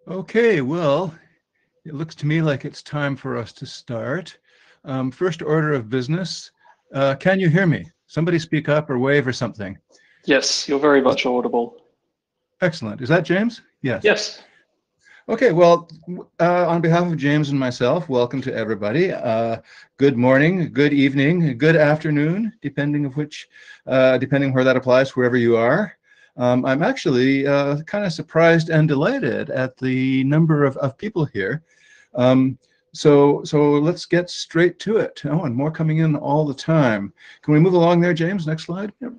Okay, well, it looks to me like it's time for us to start. First order of business. Can you hear me? Somebody speak up or wave or something. Yes, you're very much audible. Excellent. Is that James? Yes. Yes. Okay, well, on behalf of James and myself, welcome to everybody. Good morning, good evening, good afternoon, depending where that applies, wherever you are. I'm actually kind of surprised and delighted at the number of people here. So let's get straight to it. Oh, and more coming in all the time. Can we move along there, James? Next slide. Yep.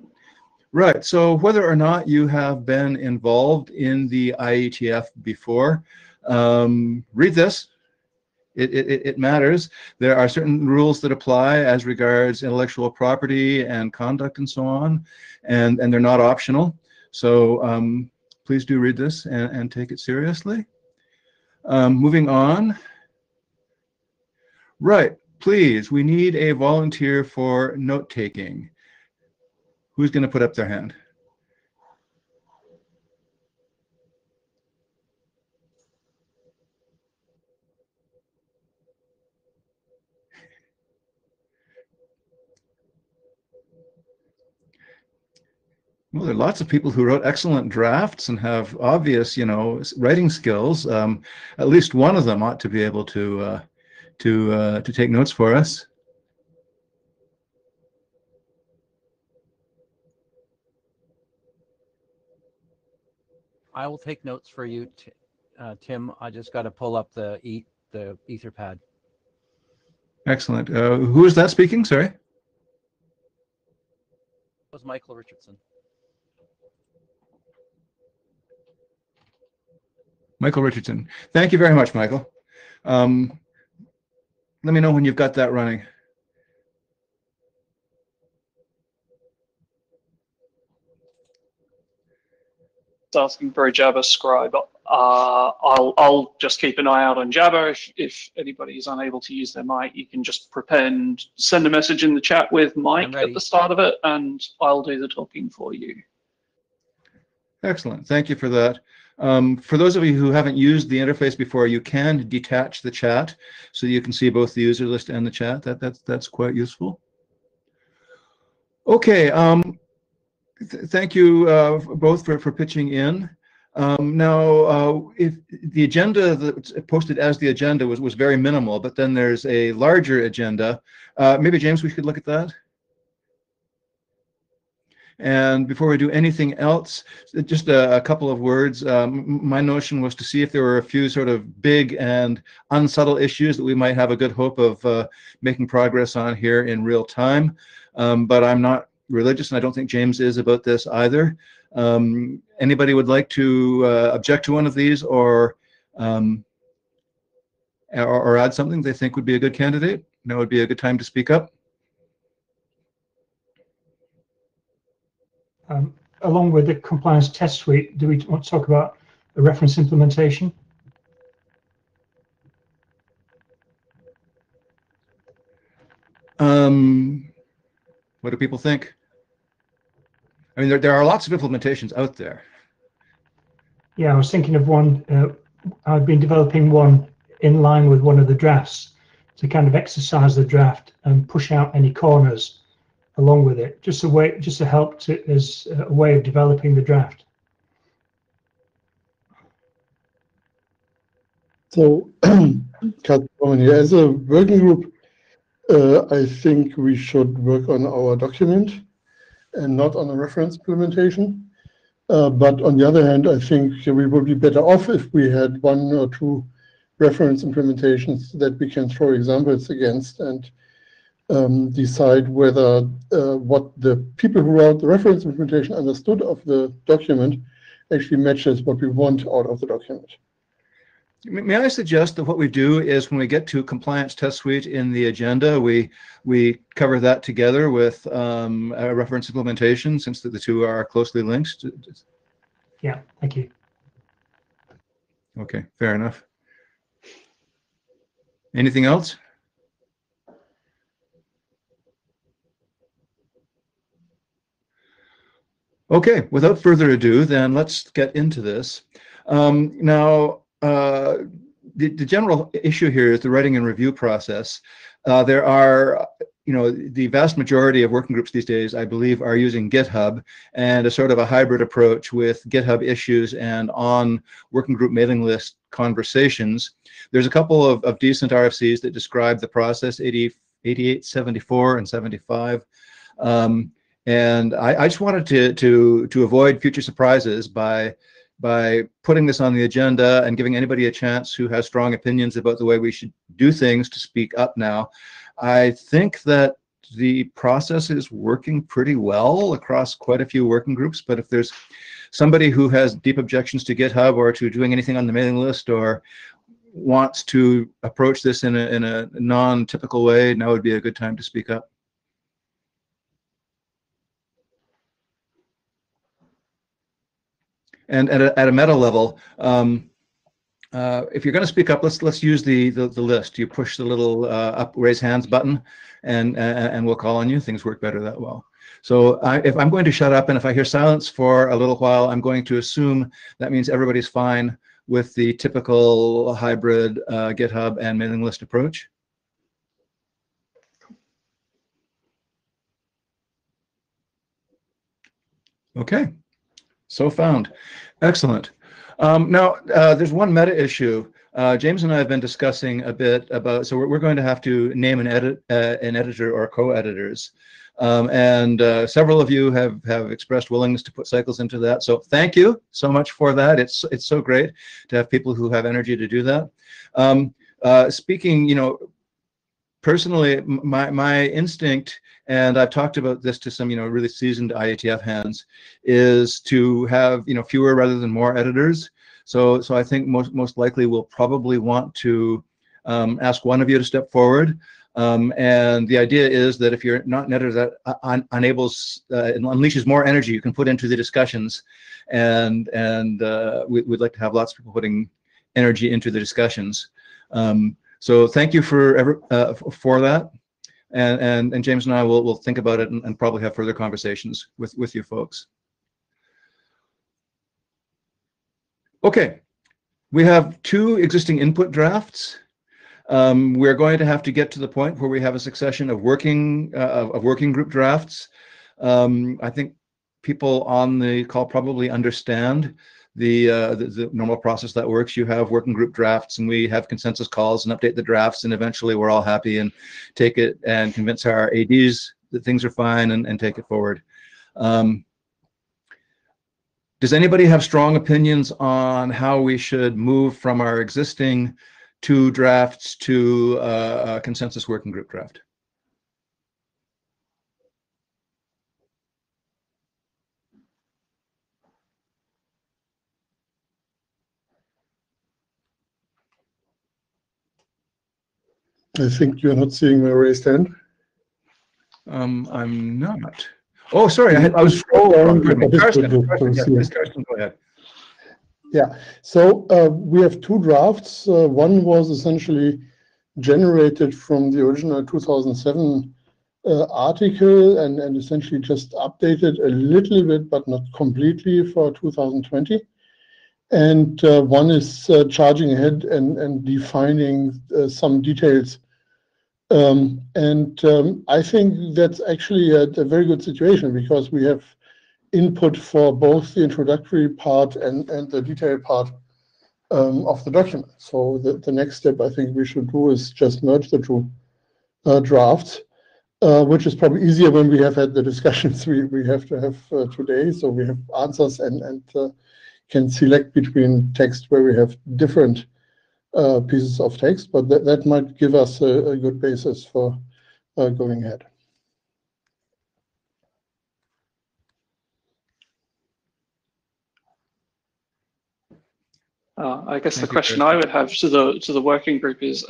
Right, so whether or not you have been involved in the IETF before, read this. It matters. There are certain rules that apply as regards intellectual property and conduct and so on, and they're not optional. So please do read this and take it seriously. Moving on. Right, please, we need a volunteer for note-taking. Who's going to put up their hand? Well, there are lots of people who wrote excellent drafts and have obvious, writing skills. At least one of them ought to be able to take notes for us. I will take notes for you, Tim. I just got to pull up the Etherpad. Excellent. Who is that speaking? Sorry. It was Michael Richardson. Michael Richardson. Thank you very much, Michael. Let me know when you've got that running. Asking for a Jabber scribe. I'll just keep an eye out on Jabber. If anybody is unable to use their mic, you can just prepare and send a message in the chat with Mike at the start of it, and I'll do the talking for you. Excellent. Thank you for that. For those of you who haven't used the interface before, you can detach the chat so you can see both the user list and the chat. That's quite useful. Okay. Thank you both for pitching in. Now, if the agenda that's posted as the agenda was very minimal, but then there's a larger agenda. Maybe, James, we could look at that. And before we do anything else, just a couple of words. My notion was to see if there were a few sort of big and unsubtle issues that we might have a good hope of making progress on here in real time. But I'm not religious, and I don't think James is about this either. Anybody would like to object to one of these or add something they think would be a good candidate? Now would be a good time to speak up. Along with the compliance test suite, do we want to talk about the reference implementation? What do people think? I mean, there are lots of implementations out there. Yeah, I was thinking of one. I've been developing one in line with one of the drafts to kind of exercise the draft and push out any corners along with it, just to help as a way of developing the draft. So, as a working group, I think we should work on our document and not on a reference implementation. But on the other hand, I think we would be better off if we had one or two reference implementations that we can throw examples against and decide whether what the people who wrote the reference implementation understood of the document actually matches what we want out of the document. May I suggest that what we do is when we get to compliance test suite in the agenda, we cover that together with a reference implementation, since the two are closely linked. Yeah, thank you. Okay, fair enough. Anything else? Okay, without further ado, then let's get into this. Now, the general issue here is the writing and review process. There are, the vast majority of working groups these days, I believe, are using GitHub and a sort of a hybrid approach with GitHub issues and on working group mailing list conversations. There's a couple of decent RFCs that describe the process, 88, 74, and 75. And I just wanted to avoid future surprises by putting this on the agenda and giving anybody a chance who has strong opinions about the way we should do things to speak up now. I think that the process is working pretty well across quite a few working groups, but if there's somebody who has deep objections to GitHub or to doing anything on the mailing list or wants to approach this in a non-typical way, now would be a good time to speak up. And at a meta level, if you're going to speak up, let's use the list. You push the little up raise hands button, and we'll call on you. Things work better that well. So if I'm going to shut up, and if I hear silence for a little while, I'm going to assume that means everybody's fine with the typical hybrid GitHub and mailing list approach. Okay. So found. Excellent. Now, there's one meta issue. James and I have been discussing a bit about, so we're going to have to name an editor or co-editors. And several of you have expressed willingness to put cycles into that. So thank you so much for that. It's so great to have people who have energy to do that. Speaking, personally, my instinct, and I've talked about this to some, really seasoned IETF hands, is to have, fewer rather than more editors. So I think most likely we'll probably want to ask one of you to step forward. And the idea is that if you're not an editor that unleashes more energy you can put into the discussions, and we'd like to have lots of people putting energy into the discussions. So thank you for that. And James and I will think about it and probably have further conversations with you folks. Okay, we have 2 existing input drafts. We're going to have to get to the point where we have a succession of working group drafts. I think people on the call probably understand the normal process that works. You have working group drafts, and we have consensus calls and update the drafts, and eventually we're all happy and take it and convince our ADs that things are fine and take it forward. Does anybody have strong opinions on how we should move from our existing 2 drafts to a consensus working group draft? I think you're not seeing my raised hand. I'm not. Oh, sorry, I was scrolling. Karsten, go ahead. Yeah, so we have 2 drafts. One was essentially generated from the original 2007 article and essentially just updated a little bit, but not completely, for 2020. And one is charging ahead and defining some details. I think that's actually a very good situation, because we have input for both the introductory part and the detailed part of the document. So the next step I think we should do is just merge the 2 drafts, which is probably easier when we have had the discussions we have to have today. So we have answers and can select between text where we have different pieces of text, but that might give us a good basis for going ahead. I guess the question I would have to the working group is: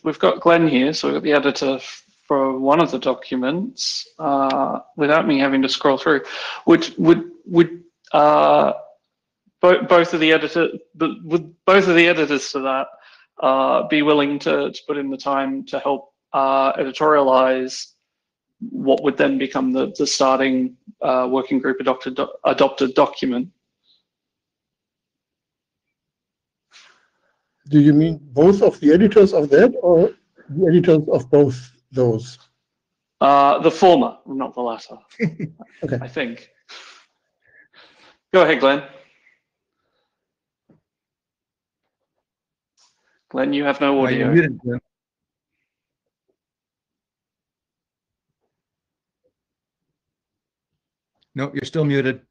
we've got Glenn here, so we've got the editor for one of the documents. Without me having to scroll through, would both of the editors to that be willing to put in the time to help editorialize what would then become the starting working group adopted document? Do you mean both of the editors of that, or the editors of both those? The former, not the latter. Okay. I think. Go ahead, Glenn. Glenn, you have no You're audio. muted, Glenn. No, you're still muted.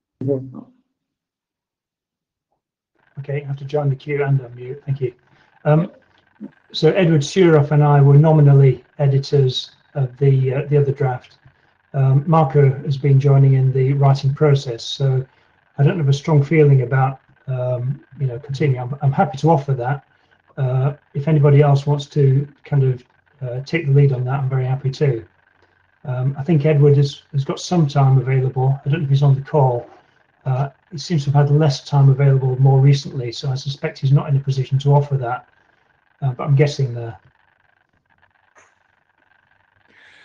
Okay, I have to join the queue and unmute. Thank you. So Edward Suroff and I were nominally editors of the other draft. Marco has been joining in the writing process, so I don't have a strong feeling about continuing. I'm happy to offer that. If anybody else wants to kind of take the lead on that, I'm very happy too. I think Edward has got some time available. I don't know if he's on the call. He seems to have had less time available more recently, so I suspect he's not in a position to offer that. But I'm guessing there.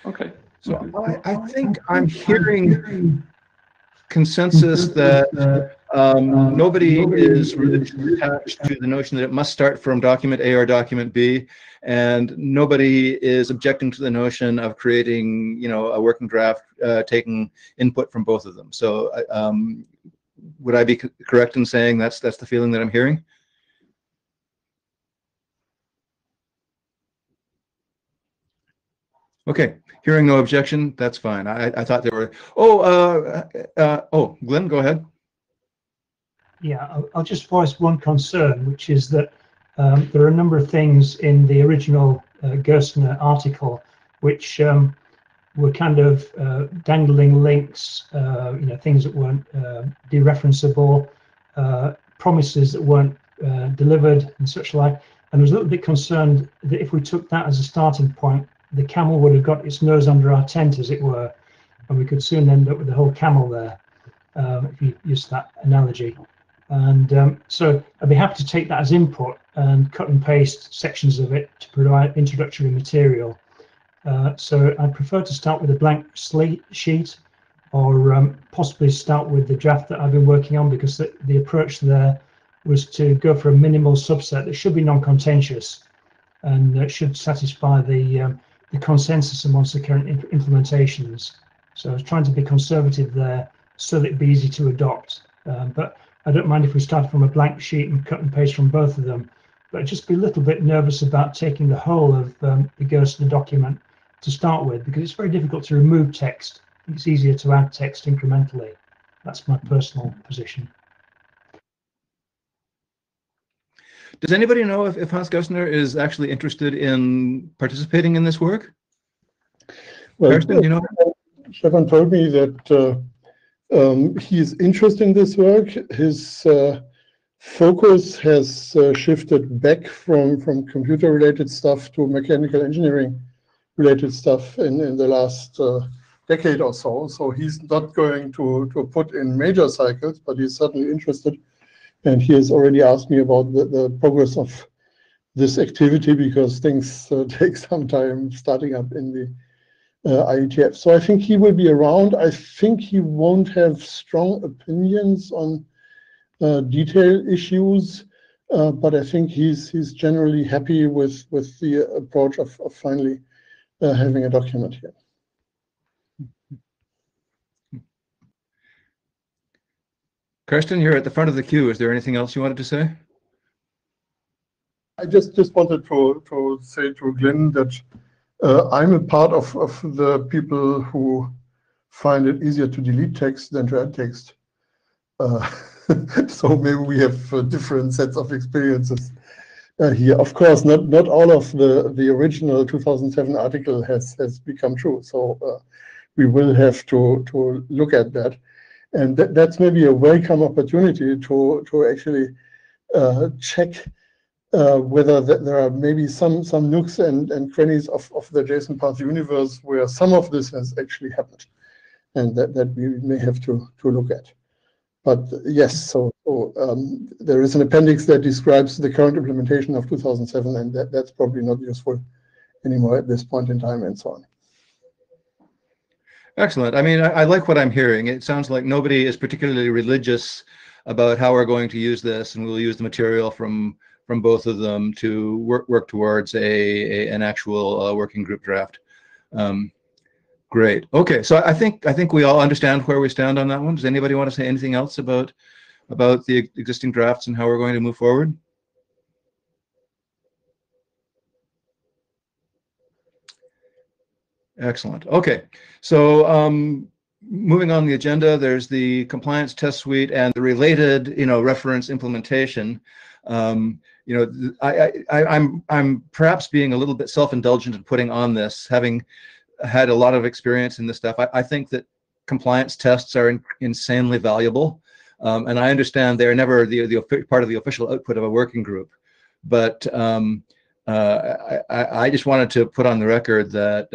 Okay. So I think I'm hearing consensus that nobody is religiously attached to the notion that it must start from document A or document B, and nobody is objecting to the notion of creating, a working draft, taking input from both of them. So would I be correct in saying that's the feeling that I'm hearing? Okay, hearing no objection, that's fine. I thought there were. Oh, Glenn, go ahead. Yeah, I'll just voice one concern, which is that there are a number of things in the original Gerstner article which were kind of dangling links, things that weren't dereferenceable, promises that weren't delivered and such like. And I was a little bit concerned that if we took that as a starting point, the camel would have got its nose under our tent, as it were, and we could soon end up with the whole camel there, if you use that analogy. And so I'd be happy to take that as input and cut and paste sections of it to provide introductory material. So I'd prefer to start with a blank slate sheet, or possibly start with the draft that I've been working on, because the approach there was to go for a minimal subset that should be non-contentious and should satisfy the consensus amongst the current implementations. So I was trying to be conservative there so that it'd be easy to adopt. But I don't mind if we start from a blank sheet and cut and paste from both of them. But I'd just be a little bit nervous about taking the whole of the Gerstner document to start with, because it's very difficult to remove text. It's easier to add text incrementally. That's my personal position. Does anybody know if Hans Gerstner is actually interested in participating in this work? Well, Kirsten, you know? Stefan told me that he is interested in this work. His focus has shifted back from computer-related stuff to mechanical engineering-related stuff in the last decade or so. So he's not going to put in major cycles, but he's certainly interested. And he has already asked me about the progress of this activity, because things take some time starting up in the IETF. So I think he will be around. I think he won't have strong opinions on detailed issues, but I think he's generally happy with the approach of finally having a document here. Kirsten, you're at the front of the queue. Is there anything else you wanted to say? I just wanted to say to Glenn that I'm a part of the people who find it easier to delete text than to add text. So maybe we have different sets of experiences here. Of course, not all of the original 2007 article has become true. So we will have to look at that. And that's maybe a welcome opportunity to actually check whether there are maybe some nooks and crannies of the Jsonpath universe where some of this has actually happened, and that we may have to look at. But yes, so there is an appendix that describes the current implementation of 2007, and that's probably not useful anymore at this point in time, and so on. Excellent. I mean, I like what I'm hearing. It sounds like nobody is particularly religious about how we're going to use this, and we'll use the material from from both of them to work towards an actual working group draft. Great. Okay, so I think we all understand where we stand on that one. Does anybody want to say anything else about the existing drafts and how we're going to move forward? Excellent. Okay, so moving on the agenda, there's the compliance test suite and the related, reference implementation. I'm perhaps being a little bit self-indulgent in putting on this, having had a lot of experience in this stuff. I think that compliance tests are insanely valuable, and I understand they're never the part of the official output of a working group, but I just wanted to put on the record that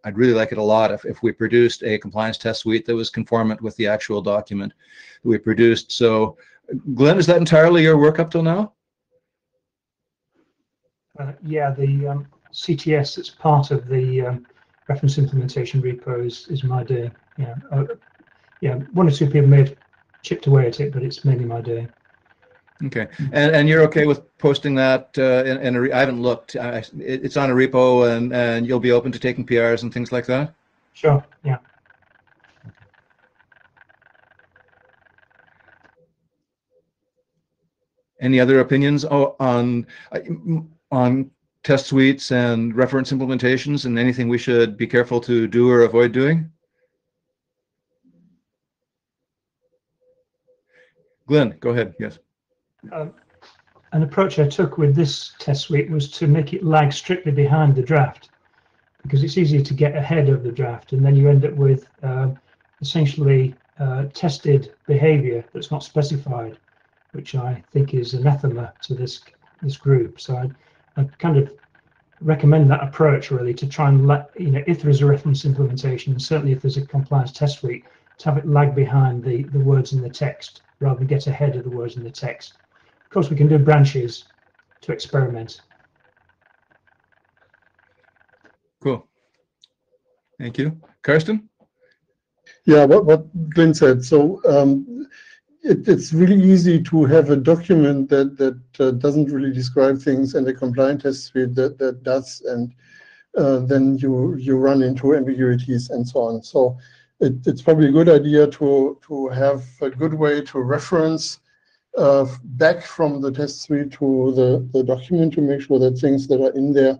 I'd really like it a lot if we produced a compliance test suite that was conformant with the actual document that we produced. So, Glenn, is that entirely your work up till now? Yeah, the CTS that's part of the reference implementation repo is my day. Yeah, yeah. One or two people may have chipped away at it, but it's mainly my day. Okay, and you're okay with posting that in a I haven't looked. It's on a repo, and you'll be open to taking PRs and things like that? Sure, yeah. Any other opinions on test suites and reference implementations, and anything we should be careful to do or avoid doing? Glenn, go ahead. Yes. An approach I took with this test suite was to make it lag strictly behind the draft, because it's easier to get ahead of the draft, and then you end up with essentially tested behavior that's not specified, which I think is anathema to this group. So I kind of recommend that approach, really, to try and let, if there is a reference implementation, and certainly if there's a compliance test suite, to have it lag behind the words in the text rather than get ahead of the words in the text. Of course, we can do branches to experiment. Cool. Thank you. Karsten? Yeah, what Glenn said. So it's really easy to have a document that doesn't really describe things, and a compliance test suite that does, and then you run into ambiguities and so on. So it's probably a good idea to have a good way to reference back from the test suite to the document, to make sure that things that are in there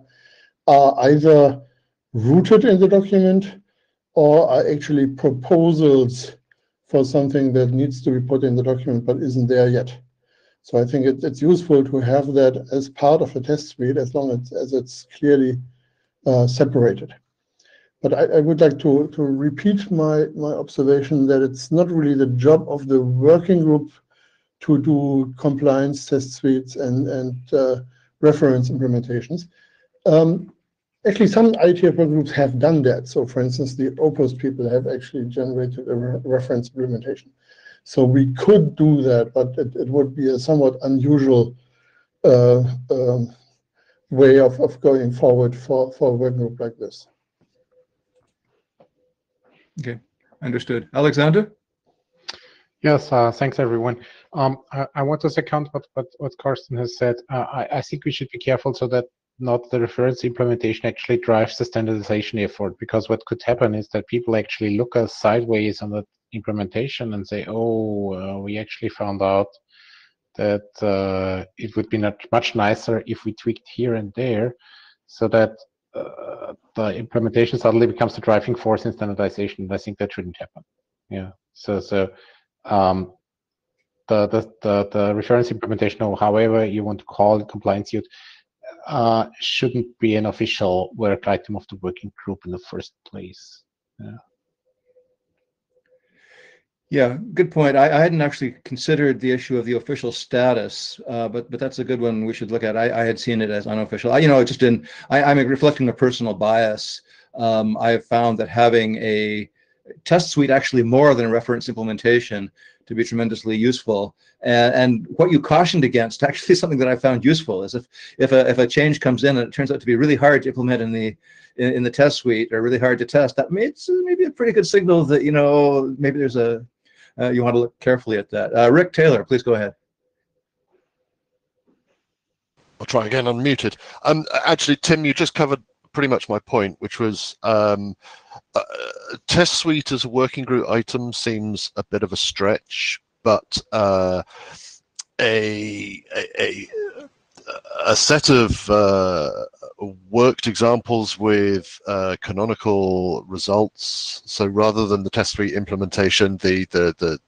are either rooted in the document or are actually proposals for something that needs to be put in the document but isn't there yet. So I think it's useful to have that as part of a test suite, as long as it's clearly separated. But I would like to repeat my observation that it's not really the job of the working group to do compliance test suites and reference implementations. Actually, some IETF work groups have done that. So, for instance, the OPOS people have actually generated a reference implementation. So we could do that, but it would be a somewhat unusual way of going forward for a work group like this. Okay, understood. Alexander? Yes, thanks everyone. I want to second what Karsten has said. I think we should be careful so that not the reference implementation actually drives the standardization effort, because what could happen is that people actually look us sideways on the implementation and say, oh, we actually found out that it would be much nicer if we tweaked here and there, so that the implementation suddenly becomes the driving force in standardization. And I think that shouldn't happen. Yeah. So the reference implementation, or however you want to call it, compliance suite, shouldn't be an official work item of the working group in the first place. Yeah. Yeah, good point. I hadn't actually considered the issue of the official status, but that's a good one we should look at. I had seen it as unofficial. I'm reflecting a personal bias. I have found that having a test suite actually more than a reference implementation to be tremendously useful. And what you cautioned against, actually something that I found useful, is if a change comes in and it turns out to be really hard to implement in the test suite, or really hard to test, that maybe a pretty good signal that maybe there's you want to look carefully at that. Rick Taylor, please go ahead. I'll try again, unmuted. Actually, Tim, you just covered pretty much my point, which was test suite as a working group item seems a bit of a stretch, but a set of worked examples with canonical results. So rather than the test suite implementation, the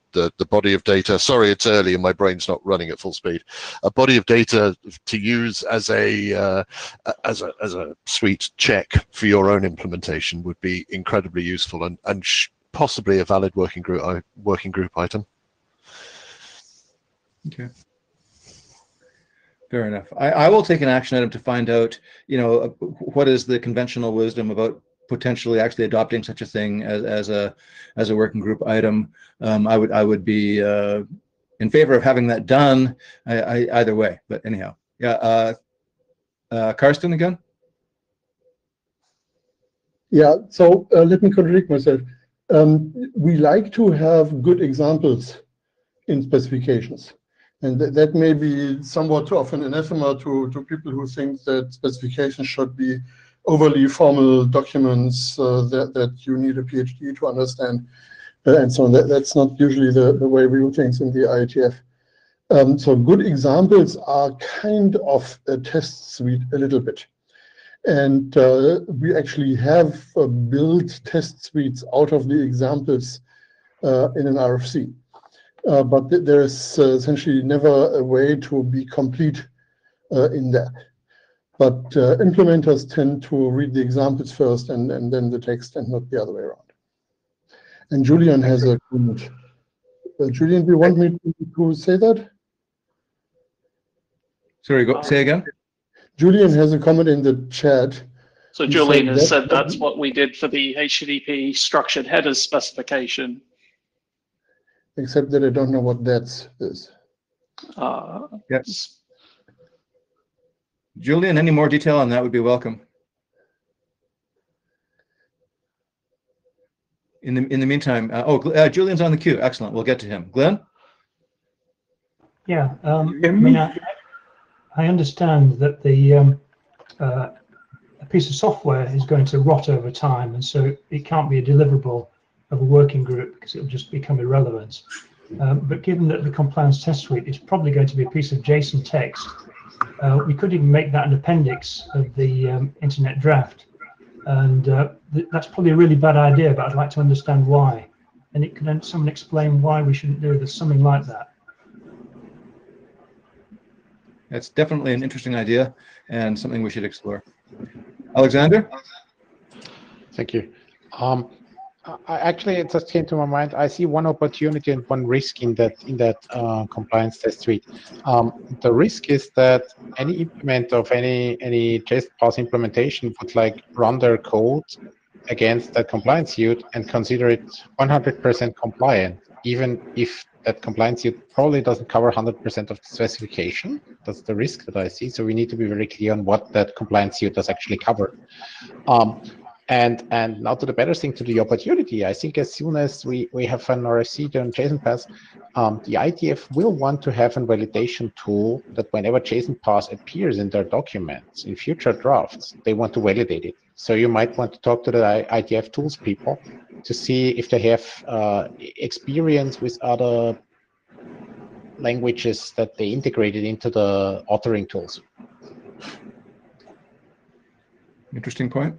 body of data, sorry, it's early and my brain's not running at full speed, a body of data to use as a suite check for your own implementation would be incredibly useful and possibly a valid working group item. Okay. Fair enough. I will take an action item to find out, what is the conventional wisdom about potentially actually adopting such a thing as a working group item. I would be in favor of having that done either way. But anyhow, yeah. Karsten again. Yeah. So let me contradict myself. We like to have good examples in specifications. And that may be somewhat of an anathema to people who think that specifications should be overly formal documents that you need a PhD to understand, and so on. That's not usually the way we do things in the IETF. So good examples are kind of a test suite a little bit. And we actually have built test suites out of the examples in an RFC. But there is essentially never a way to be complete in that. But implementers tend to read the examples first and then the text, and not the other way around. And Julian has a comment. Julian, do you want me to say that? Sorry, say again. Julian has a comment in the chat. So Julian has said that's what we did for the HTTP structured headers specification. Except that I don't know what that is. Yes. Julian, any more detail on that would be welcome. In the meantime, Julian's on the queue. Excellent. We'll get to him. Glenn? Yeah. I understand that a piece of software is going to rot over time, and so it can't be a deliverable of a working group because it'll just become irrelevant. But given that the compliance test suite is probably going to be a piece of JSON text, we could even make that an appendix of the internet draft. And that's probably a really bad idea, but I'd like to understand why. And can someone explain why we shouldn't do something like that? That's definitely an interesting idea and something we should explore. Alexander? Thank you. Actually, it just came to my mind. I see one opportunity and one risk in that compliance test suite. The risk is that any implementer of any Jsonpath implementation would run their code against that compliance suite and consider it 100% compliant, even if that compliance suite probably doesn't cover 100% of the specification. That's the risk that I see. So we need to be very clear on what that compliance suite does actually cover. And now to the better thing, to the opportunity. I think as soon as we have an RFC on Jsonpath, the IETF will want to have a validation tool that whenever Jsonpath appears in their documents in future drafts, they want to validate it. So you might want to talk to the IETF tools people to see if they have experience with other languages that they integrated into the authoring tools. Interesting point.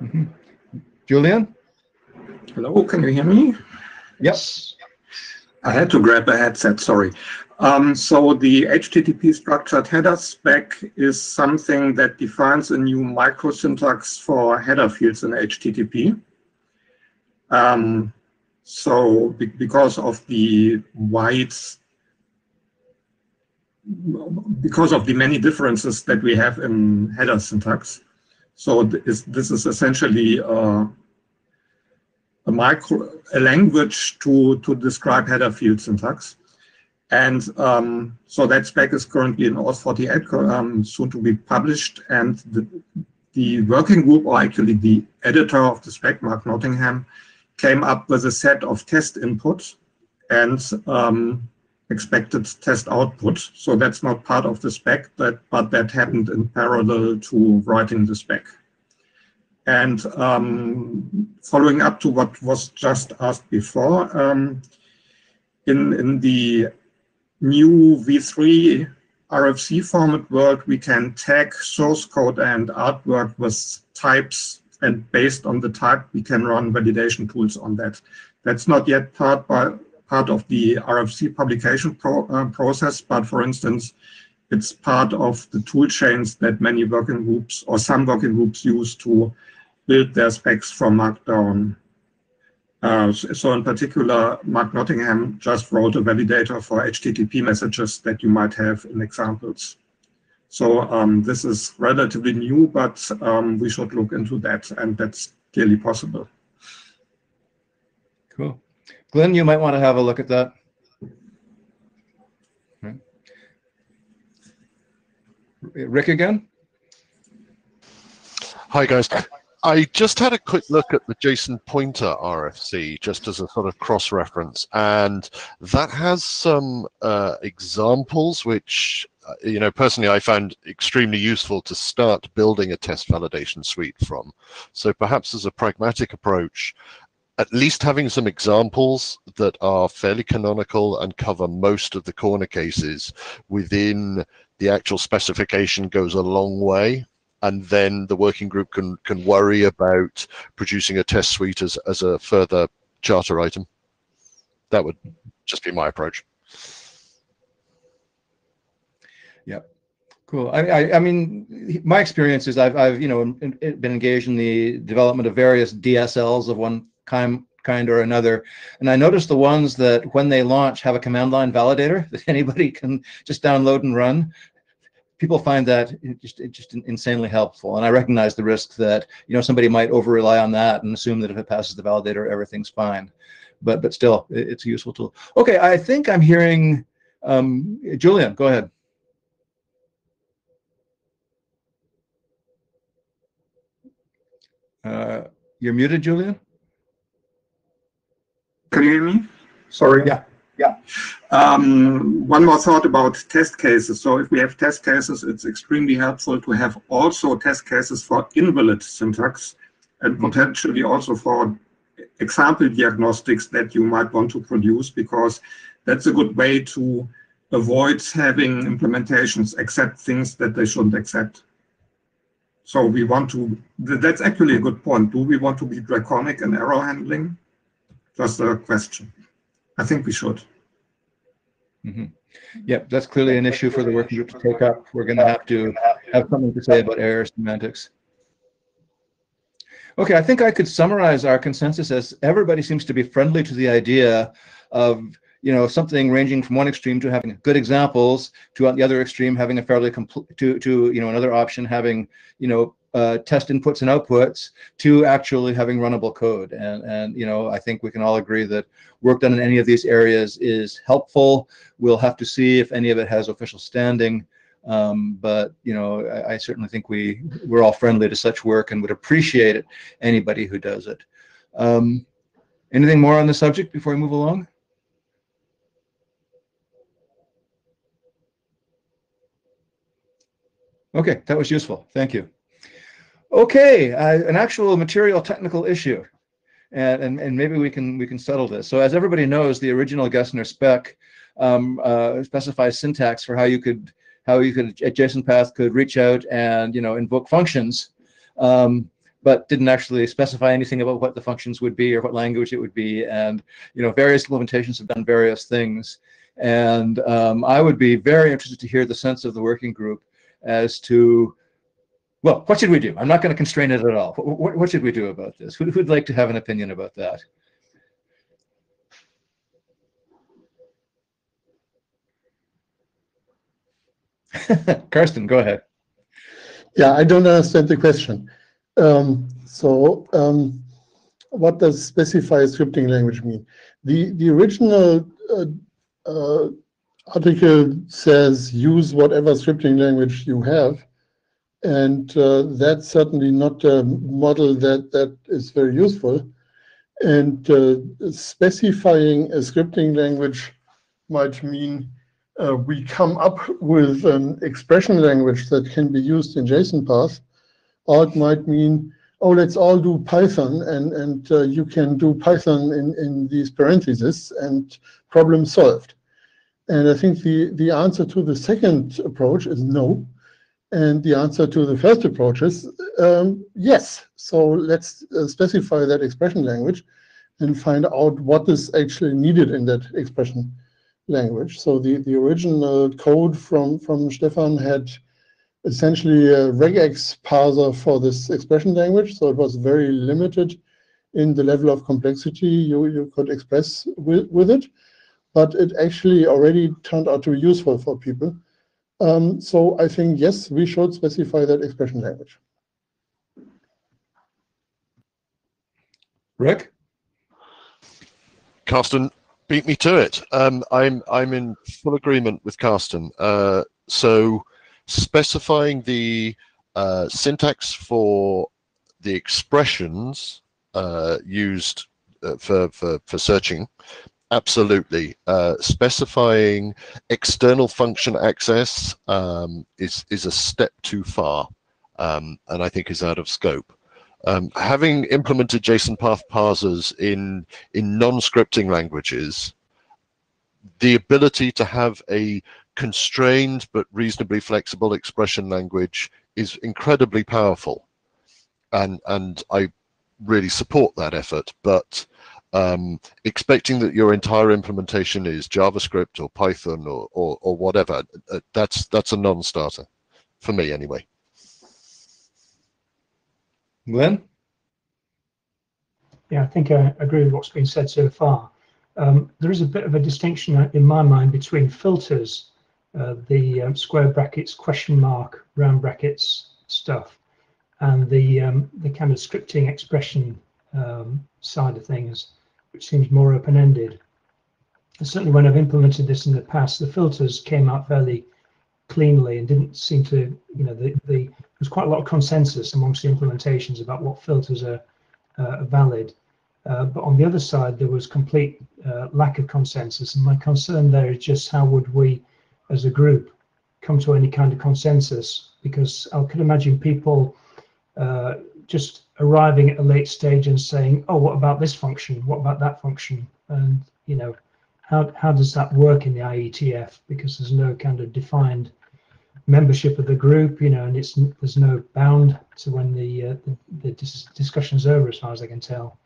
Mm-hmm. Julian? Hello, can you hear me? Yes. I had to grab a headset, sorry. So the HTTP structured header spec is something that defines a new microsyntax for header fields in HTTP. So because of the many differences that we have in header syntax, so this is essentially a language to describe header field syntax. And so that spec is currently in OS 48, soon to be published. And the working group, or actually the editor of the spec, Mark Nottingham, came up with a set of test inputs. And expected test output. So that's not part of the spec, but that happened in parallel to writing the spec. And following up to what was just asked before, in the new v3 RFC format world, we can tag source code and artwork with types, and based on the type, we can run validation tools on that. That's not yet part of the RFC publication process, but for instance, it's part of the tool chains that many working groups or some working groups use to build their specs from Markdown. So in particular, Mark Nottingham just wrote a validator for HTTP messages that you might have in examples. So this is relatively new, but we should look into that, and that's clearly possible. Cool. Glenn, you might want to have a look at that. Rick again? Hi, guys. I just had a quick look at the JSON pointer RFC, just as a sort of cross-reference, and that has some examples which, you know, personally I found extremely useful to start building a test validation suite from. So perhaps as a pragmatic approach, at least having some examples that are fairly canonical and cover most of the corner cases within the actual specification goes a long way. And then the working group can worry about producing a test suite as a further charter item. That would just be my approach. Yep. Cool. I mean, my experience is I've you know been engaged in the development of various DSLs of one kind or another, and I noticed the ones that when they launch have a command line validator that anybody can just download and run. People find that just insanely helpful, and I recognize the risk that, you know, somebody might over rely on that and assume that if it passes the validator, everything's fine. But still, it's a useful tool. Okay, I think I'm hearing Julian. Go ahead. You're muted, Julian. Can you hear me? Sorry. Yeah. Yeah. One more thought about test cases. So if we have test cases, it's extremely helpful to have also test cases for invalid syntax and potentially also for example diagnostics that you might want to produce, because that's a good way to avoid having implementations accept things that they shouldn't accept. So we want to, that's actually a good point. Do we want to be draconic in error handling? Just a question. I think we should. Mm-hmm. Yep, that's clearly an issue for the working group to take up. We're going to have something to say about error semantics. Okay, I think I could summarize our consensus as everybody seems to be friendly to the idea of, you know, something ranging from one extreme to having good examples to on the other extreme having a fairly complete to you know, another option having, you know, test inputs and outputs to actually having runnable code. And you know, I think we can all agree that work done in any of these areas is helpful. We'll have to see if any of it has official standing. But you know, I certainly think we're all friendly to such work and would appreciate it, anybody who does it. Anything more on the subject before we move along? Okay, that was useful. Thank you. Okay, an actual material technical issue, and maybe we can settle this. So as everybody knows, the original Gessner spec specifies syntax for how you could Jsonpath could reach out and, you know, invoke functions, but didn't actually specify anything about what the functions would be or what language it would be. And you know, various implementations have done various things, and I would be very interested to hear the sense of the working group as to, well, what should we do? I'm not going to constrain it at all. What should we do about this? Who'd like to have an opinion about that? Karsten, go ahead. Yeah, I don't understand the question. What does specify scripting language mean? The original article says use whatever scripting language you have, and that's certainly not a model that is very useful. And specifying a scripting language might mean we come up with an expression language that can be used in Jsonpath, or it might mean, oh, let's all do Python, and you can do Python in these parentheses, and problem solved. And I think the answer to the second approach is no. And the answer to the first approach is yes. So let's specify that expression language and find out what is actually needed in that expression language. So the original code from Stefan had essentially a regex parser for this expression language. So it was very limited in the level of complexity you could express with it. But it actually already turned out to be useful for people. So I think, yes, we should specify that expression language. Rick? Carsten beat me to it. I'm in full agreement with Carsten. So specifying the syntax for the expressions used for searching, absolutely. Specifying external function access is a step too far, and I think is out of scope. Having implemented Jsonpath parsers in non-scripting languages, the ability to have a constrained but reasonably flexible expression language is incredibly powerful, and I really support that effort. But expecting that your entire implementation is JavaScript or Python or whatever, that's a non-starter for me anyway. Glenn? Yeah, I think I agree with what's been said so far. There is a bit of a distinction in my mind between filters, the square brackets, question mark, round brackets stuff, and the kind of scripting expression side of things, which seems more open-ended. Certainly when I've implemented this in the past, the filters came out fairly cleanly and didn't seem to, there was quite a lot of consensus amongst the implementations about what filters are valid. But on the other side, there was complete lack of consensus. And my concern there is just how would we, as a group, come to any kind of consensus? Because I could imagine people just arriving at a late stage and saying, oh, what about this function? What about that function? And, how does that work in the IETF? Because there's no kind of defined membership of the group, and there's no bound to when the discussion's over, as far as I can tell.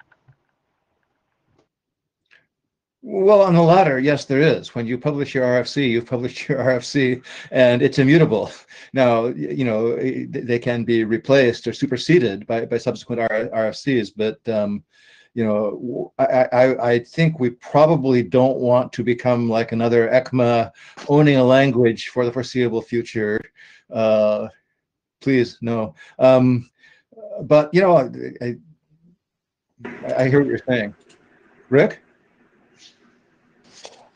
Well, on the latter, yes, there is. When you publish your RFC, you've published your RFC, and it's immutable. Now, they can be replaced or superseded by subsequent RFCs, but I think we probably don't want to become like another ECMA owning a language for the foreseeable future. Please, no. But I hear what you're saying. Rick?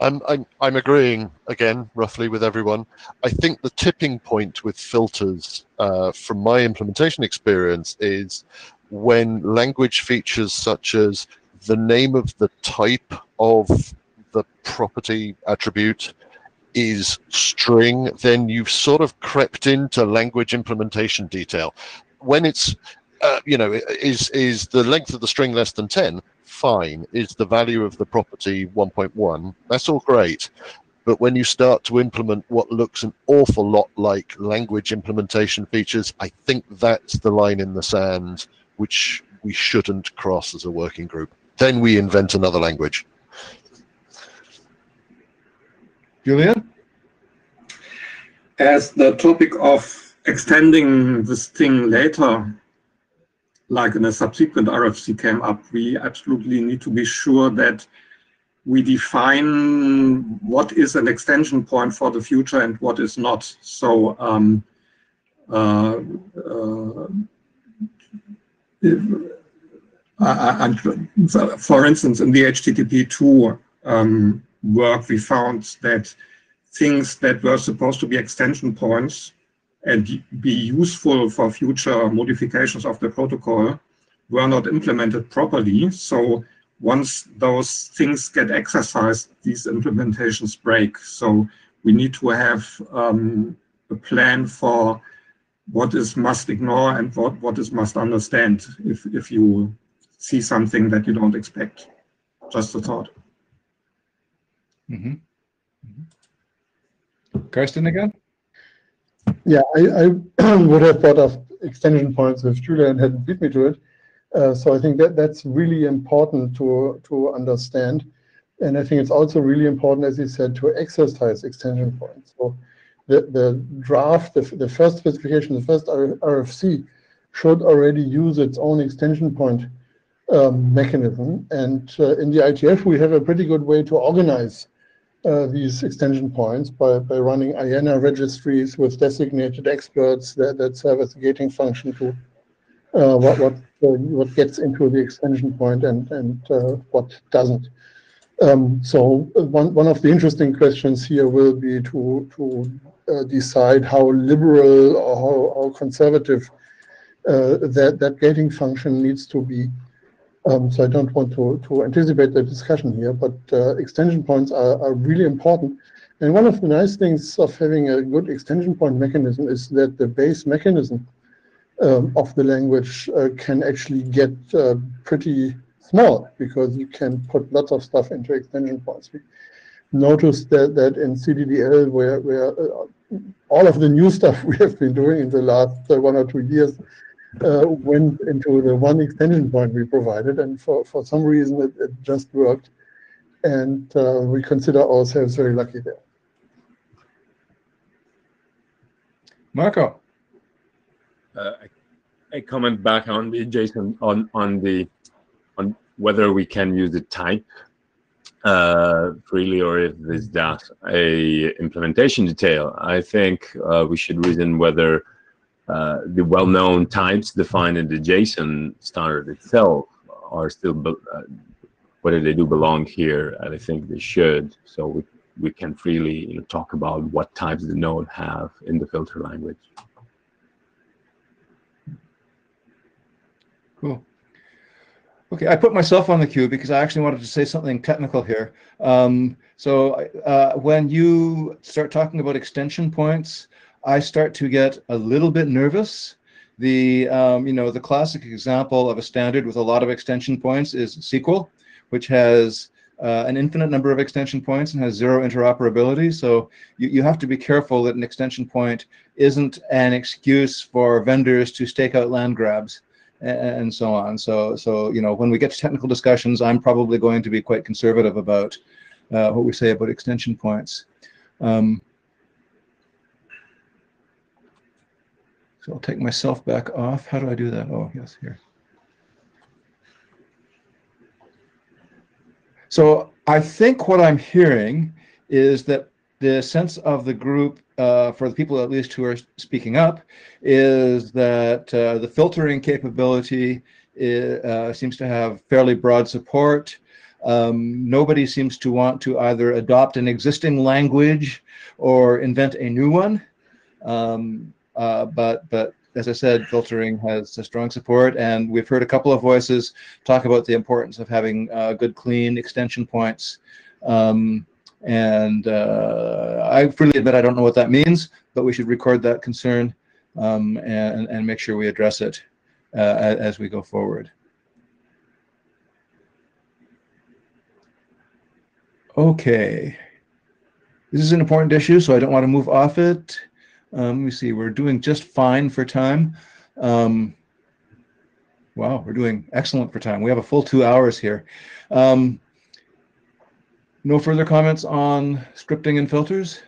I'm agreeing again, roughly, with everyone. I think the tipping point with filters, from my implementation experience, is when language features such as the name of the type of the property attribute is string, then you've sort of crept into language implementation detail. When it's, is the length of the string less than 10? Fine. Is the value of the property 1.1? That's all great. But when you start to implement what looks an awful lot like language implementation features, I think that's the line in the sand which we shouldn't cross as a working group. Then we invent another language. Julian? As the topic of extending this thing later, like in a subsequent RFC came up, we absolutely need to be sure that we define what is an extension point for the future and what is not. So for instance, in the HTTP2 work, we found that things that were supposed to be extension points and be useful for future modifications of the protocol were not implemented properly. So once those things get exercised, these implementations break. So we need to have a plan for what is must ignore and what is must understand if you see something that you don't expect. Just a thought. Mm-hmm. Karsten again? Yeah, I would have thought of extension points if Julian hadn't beat me to it. So I think that's really important to understand. And I think it's also really important, as you said, to exercise extension points. So the draft, the first specification, the first RFC should already use its own extension point mechanism. And in the IETF, we have a pretty good way to organize these extension points by running IANA registries with designated experts that serve as a gating function to what gets into the extension point and what doesn't. So one of the interesting questions here will be to decide how liberal or how conservative that gating function needs to be. So I don't want to anticipate the discussion here, but extension points are really important. And one of the nice things of having a good extension point mechanism is that the base mechanism of the language can actually get pretty small, because you can put lots of stuff into extension points. We noticed that in CDDL, where all of the new stuff we have been doing in the last 1 or 2 years went into the one extension point we provided, and for some reason it just worked, and we consider ourselves very lucky there. Marco. I comment back on the Jason on whether we can use the type freely, or if there's that a implementation detail. I think we should reason whether the well-known types defined in the JSON standard itself are still, whether they do belong here, and I think they should. So we can freely talk about what types the node have in the filter language. Cool. Okay, I put myself on the queue because I actually wanted to say something technical here. So when you start talking about extension points, I start to get a little bit nervous. The the classic example of a standard with a lot of extension points is SQL, which has an infinite number of extension points and has zero interoperability. So you have to be careful that an extension point isn't an excuse for vendors to stake out land grabs and so on. So when we get to technical discussions, I'm probably going to be quite conservative about what we say about extension points. So I'll take myself back off. How do I do that? Oh, yes, here. So I think what I'm hearing is that the sense of the group, for the people at least who are speaking up, is that the filtering capability seems to have fairly broad support. Nobody seems to want to either adopt an existing language or invent a new one. But as I said, filtering has a strong support, and we've heard a couple of voices talk about the importance of having good, clean extension points. And I freely admit I don't know what that means, but we should record that concern and make sure we address it as we go forward. Okay, this is an important issue, so I don't want to move off it. Let me see, we're doing just fine for time. Wow, we're doing excellent for time. We have a full 2 hours here. No further comments on scripting and filters?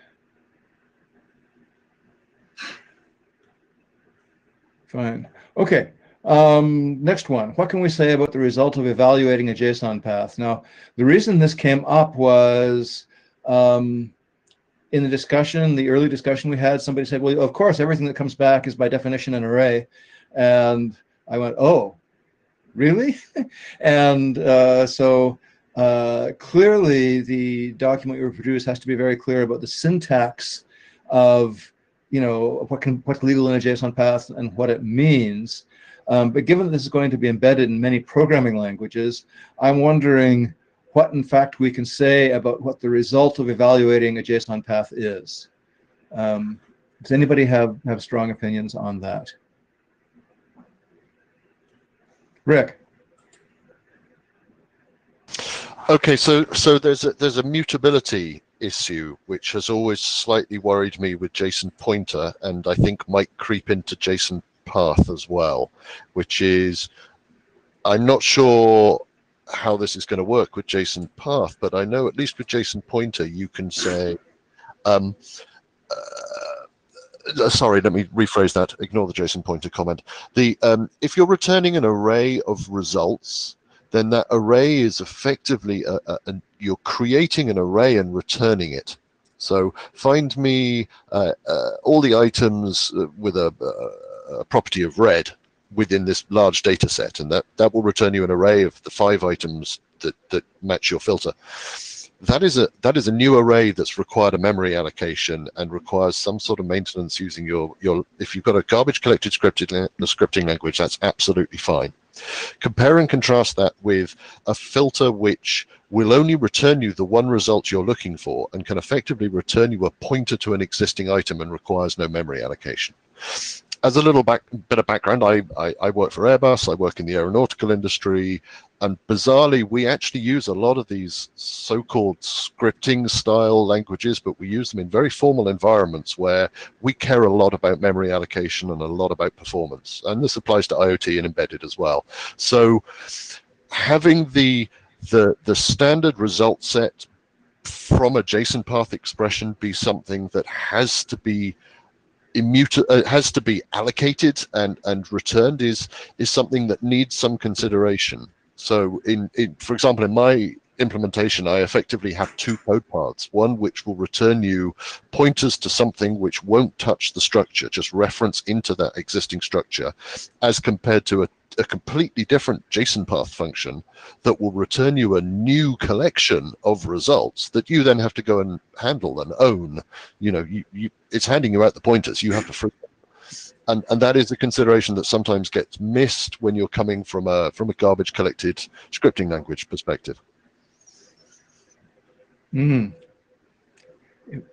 Fine. Okay. Next one. What can we say about the result of evaluating a JSON path? Now, the reason this came up was in the discussion, the early discussion we had, somebody said, well, of course, everything that comes back is by definition an array. And I went, oh, really? And so clearly the document we produce has to be very clear about the syntax of, what's legal in a JSON path and what it means. But given that this is going to be embedded in many programming languages, I'm wondering what in fact we can say about what the result of evaluating a JSON path is. Does anybody have strong opinions on that? Rick. Okay, so there's a mutability issue which has always slightly worried me with JSON pointer, and I think might creep into JSON path as well, which is I'm not sure how this is going to work with JSON path, but I know at least with JSON pointer you can say sorry, let me rephrase that. Ignore the JSON pointer comment. If you're returning an array of results, then that array is effectively you're creating an array and returning it. So find me all the items with a property of red within this large data set, and that will return you an array of the 5 items that match your filter. That is a new array that's required a memory allocation and requires some sort of maintenance using your if you've got a garbage collected scripting language, that's absolutely fine. Compare and contrast that with a filter which will only return you the one result you're looking for and can effectively return you a pointer to an existing item and requires no memory allocation. As a little bit of background, I work for Airbus, I work in the aeronautical industry, and bizarrely, we actually use a lot of these so-called scripting style languages, but we use them in very formal environments where we care a lot about memory allocation and a lot about performance. And this applies to IoT and embedded as well. So having the standard result set from a JSON path expression be something that has to be has to be allocated and returned is something that needs some consideration. So for example, in my implementation, I effectively have 2 code paths, one which will return you pointers to something which won't touch the structure, just reference into that existing structure, as compared to a completely different JSON path function that will return you a new collection of results that you then have to go and handle and own. You know, it's handing you out the pointers, you have to free them. And that is a consideration that sometimes gets missed when you're coming from a garbage collected scripting language perspective.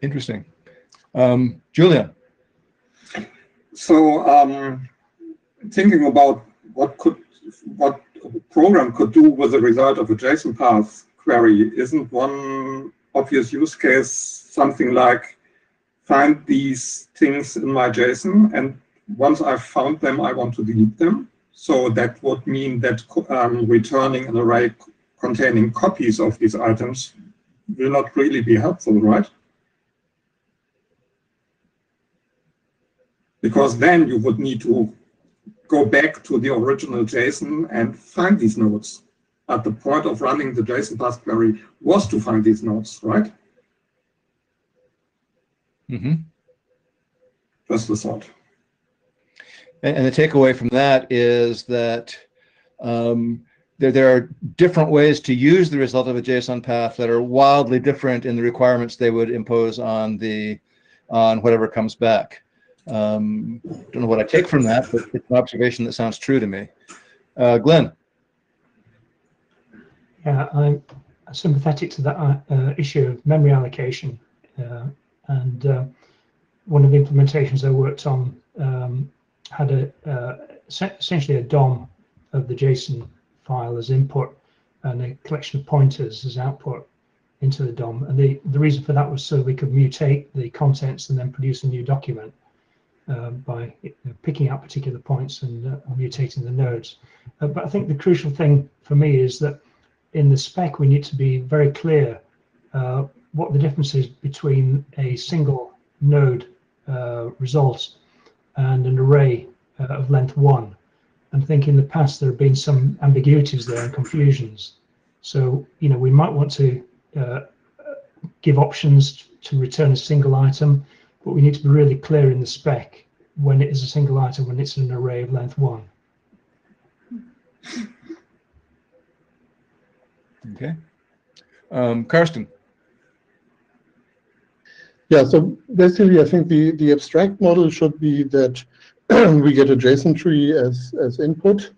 Interesting. Julia. So thinking about what a program could do with the result of a JSON path query, isn't one obvious use case something like find these things in my JSON, and once I've found them, I want to delete them? So that would mean that returning an array containing copies of these items will not really be helpful, right? Because then you would need to go back to the original JSON and find these nodes. At the point of running the JSON path query was to find these nodes, right? Just a thought. And the takeaway from that is that there are different ways to use the result of a JSON path that are wildly different in the requirements they would impose on whatever comes back. Don't know what I take from that, but it's an observation that sounds true to me. Glenn. Yeah, I'm sympathetic to that issue of memory allocation. And one of the implementations I worked on had essentially a DOM of the JSON file as input and a collection of pointers as output into the DOM. And the reason for that was so we could mutate the contents and then produce a new document by picking out particular points and mutating the nodes. But I think the crucial thing for me is that in the spec we need to be very clear what the difference is between a single node result and an array of length 1. I think in the past there have been some ambiguities there and confusions. So, you know, we might want to give options to return a single item, but we need to be really clear in the spec when it is a single item, when it's an array of length 1. Okay. Karsten. Yeah, so basically I think the abstract model should be that we get a JSON tree as input,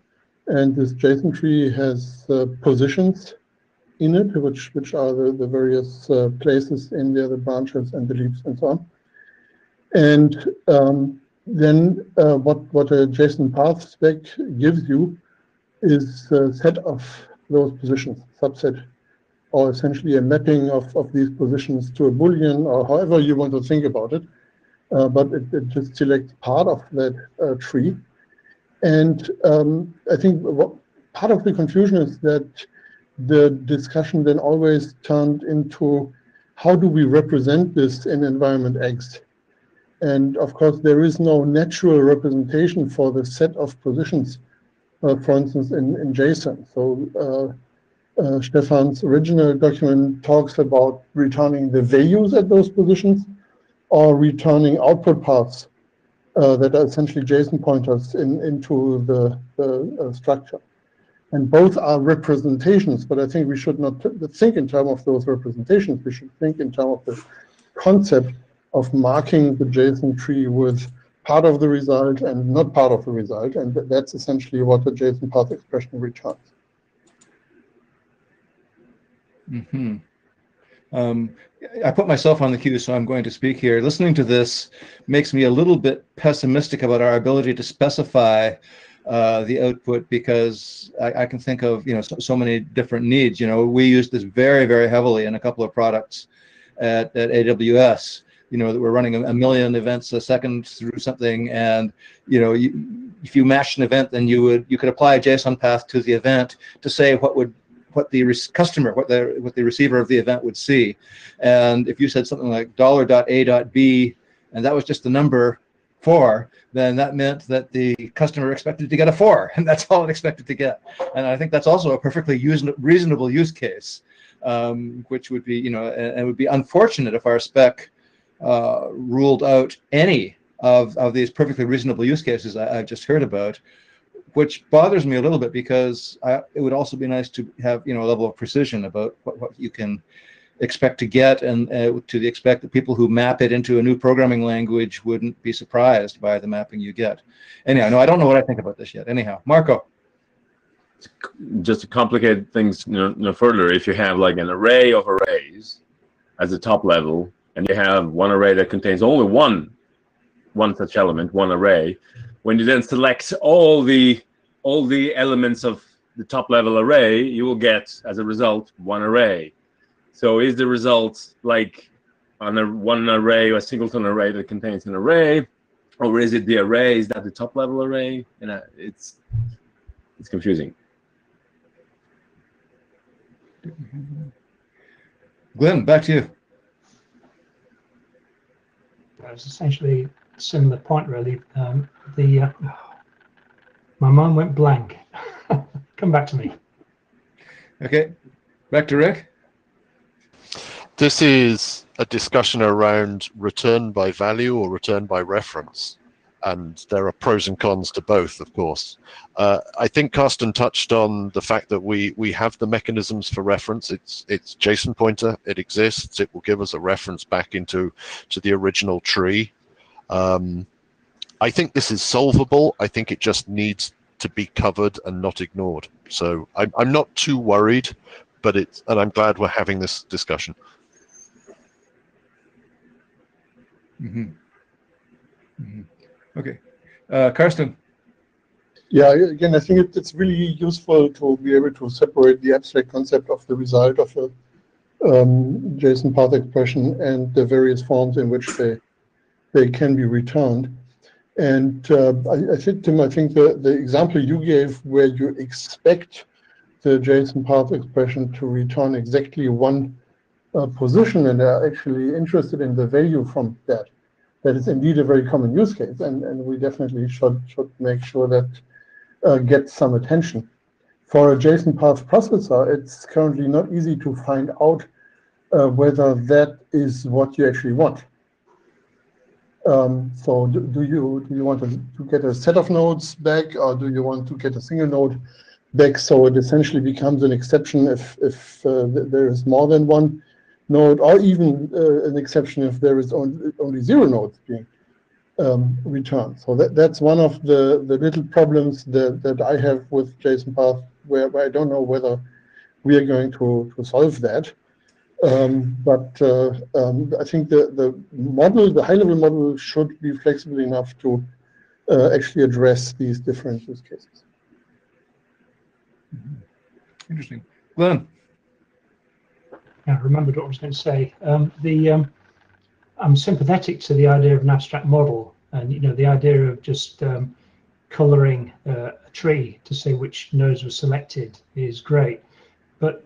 and this JSON tree has positions in it, which are the various places in there, the branches and the leaves and so on. And then what a Jsonpath spec gives you is a set of those positions, subset, or essentially a mapping of these positions to a Boolean, or however you want to think about it. But it just selects part of that tree. And I think part of the confusion is that the discussion then always turned into how do we represent this in environment X? And of course, there is no natural representation for the set of positions, for instance, in JSON. So Stefan's original document talks about returning the values at those positions or returning output paths that are essentially JSON pointers into the structure. And both are representations, but I think we should not think in terms of those representations. We should think in terms of the concept of marking the JSON tree with part of the result and not part of the result. And that's essentially what the Jsonpath expression returns. Mm-hmm. I put myself on the queue, so I'm going to speak here. Listening to this makes me a little bit pessimistic about our ability to specify the output, because I can think of so many different needs. We use this very, very heavily in a couple of products at AWS. That we're running a million events a second through something, and if you matched an event, then you could apply a JSON path to the event to say what the customer, what the receiver of the event would see. And if you said something like $.A.B, and that was just the number 4, then that meant that the customer expected to get a 4, and that's all it expected to get. And I think that's also a perfectly reasonable use case, which would be, and it would be unfortunate if our spec ruled out any of these perfectly reasonable use cases I've just heard about, which bothers me a little bit, because it would also be nice to have a level of precision about what you can expect to get, and to the expect that people who map it into a new programming language wouldn't be surprised by the mapping you get. Anyhow, no, I don't know what I think about this yet. Anyhow, Marco. Just to complicate things further, if you have like an array of arrays as the top level, and you have one array that contains only one such element, one array, when you then select all the elements of the top level array, you will get, as a result, one array. So is the result like on one array or a singleton array that contains an array, or is it the array? Is that the top level array? And it's confusing. Glenn, back to you. It was essentially a similar point, really. My mind went blank. Come back to me. Okay, back to Rick. This is a discussion around return by value or return by reference. And there are pros and cons to both, of course. I think Carsten touched on the fact that we have the mechanisms for reference. It's JSON pointer, it exists, it will give us a reference back to the original tree. I think this is solvable. I think it just needs to be covered and not ignored. So I'm not too worried, and I'm glad we're having this discussion. Mm-hmm. Mm-hmm. Okay, Carsten. Yeah, again, I think it's really useful to be able to separate the abstract concept of the result of a Jsonpath expression and the various forms in which they can be returned. And I think, Tim, the example you gave where you expect the Jsonpath expression to return exactly one position, and are actually interested in the value from that is indeed a very common use case, and we definitely should make sure that gets some attention. For a Jsonpath processor, it's currently not easy to find out whether that is what you actually want. So do you want to get a set of nodes back, or do you want to get a single node back? So it essentially becomes an exception if there is more than one node, or even an exception if there is only 0 nodes being return. So that's one of the little problems that I have with Jsonpath, where I don't know whether we are going to solve that. But I think the model, the high-level model, should be flexible enough to actually address these different use cases. Interesting. Glenn. Yeah, I remembered what I was going to say. I'm sympathetic to the idea of an abstract model, and the idea of just coloring a tree to say which nodes were selected is great. But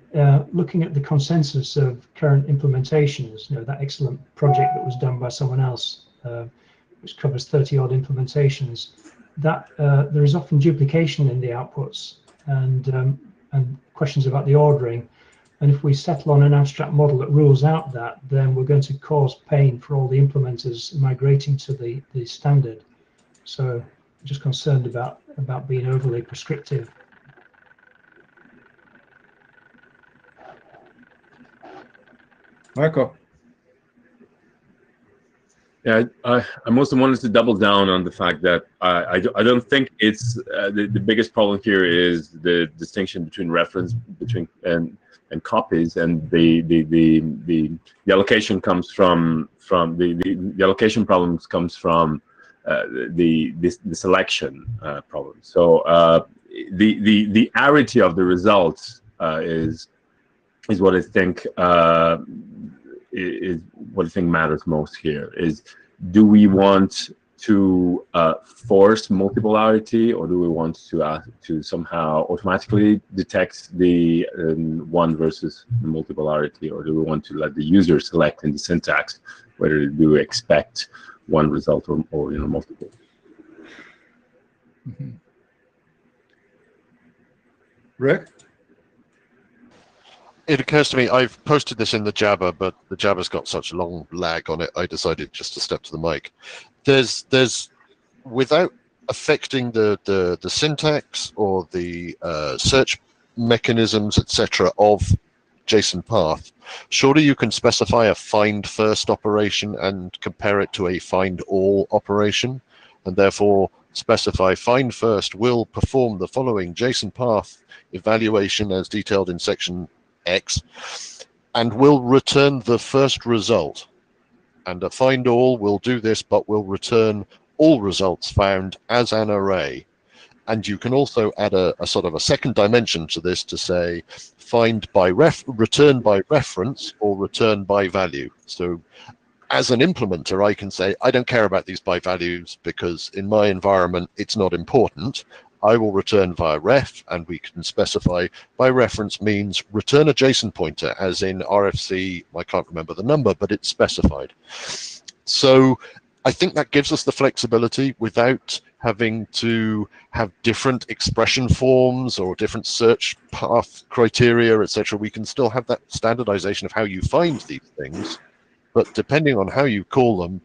looking at the consensus of current implementations, that excellent project that was done by someone else, which covers 30-odd implementations, that there is often duplication in the outputs and questions about the ordering. And if we settle on an abstract model that rules out that, then we're going to cause pain for all the implementers migrating to the standard. So I'm just concerned about being overly prescriptive. Marco. Yeah, I also wanted to double down on the fact that I don't think it's the biggest problem here is the distinction between reference and copies, and the allocation comes from the allocation problems comes from the selection problem. So the arity of the results is what I think is what I think matters most here. Is do we want to force multipolarity, or do we want to somehow automatically detect the one versus multipolarity, or do we want to let the user select in the syntax whether they do expect one result or multiple? Mm-hmm. Rick? It occurs to me, I've posted this in the Jabber, but the Jabber's got such a long lag on it, I decided just to step to the mic. There's without affecting the syntax or the search mechanisms, etc., of Jsonpath, surely you can specify a find first operation and compare it to a find all operation, and therefore specify find first will perform the following Jsonpath evaluation as detailed in section X, and will return the first result. And a find all will do this, but will return all results found as an array. And you can also add a sort of a second dimension to this to say find by return by reference or return by value. So as an implementer, I can say, I don't care about these by values because in my environment, it's not important. I will return via ref, and we can specify by reference means return a JSON pointer, as in RFC, I can't remember the number, but it's specified. So I think that gives us the flexibility without having to have different expression forms or different search path criteria, etc. We can still have that standardization of how you find these things, but depending on how you call them,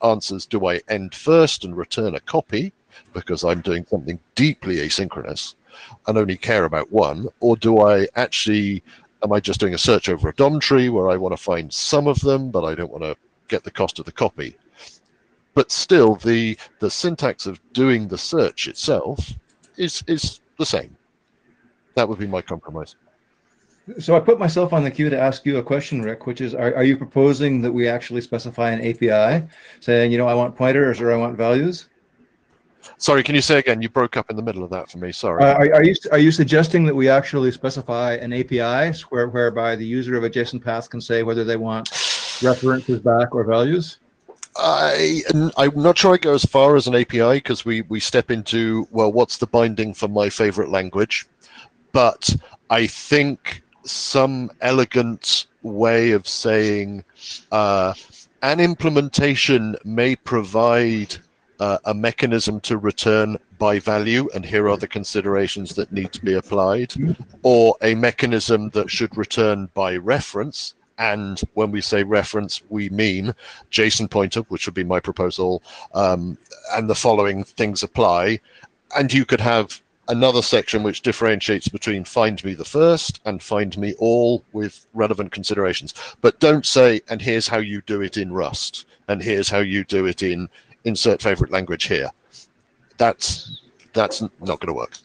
answers, do I end first and return a copy because I'm doing something deeply asynchronous and only care about one, or do I actually, am I just doing a search over a DOM tree where I want to find some of them, but I don't want to get the cost of the copy? But still, the syntax of doing the search itself is the same. That would be my compromise. So I put myself on the queue to ask you a question, Rick, which is, are you proposing that we actually specify an API saying, I want pointers or I want values? Sorry, can you say again? You broke up in the middle of that for me. Sorry. Are you suggesting that we actually specify an API whereby the user of a Jsonpath can say whether they want references back or values? I'm not sure I go as far as an API because we step into, well, what's the binding for my favorite language? But I think some elegant way of saying an implementation may provide a mechanism to return by value, and here are the considerations that need to be applied, or a mechanism that should return by reference. And when we say reference, we mean JSON pointer, which would be my proposal, and the following things apply. And you could have another section which differentiates between find me the first and find me all with relevant considerations. But don't say, and here's how you do it in Rust, and here's how you do it in insert favorite language here. That's not going to work.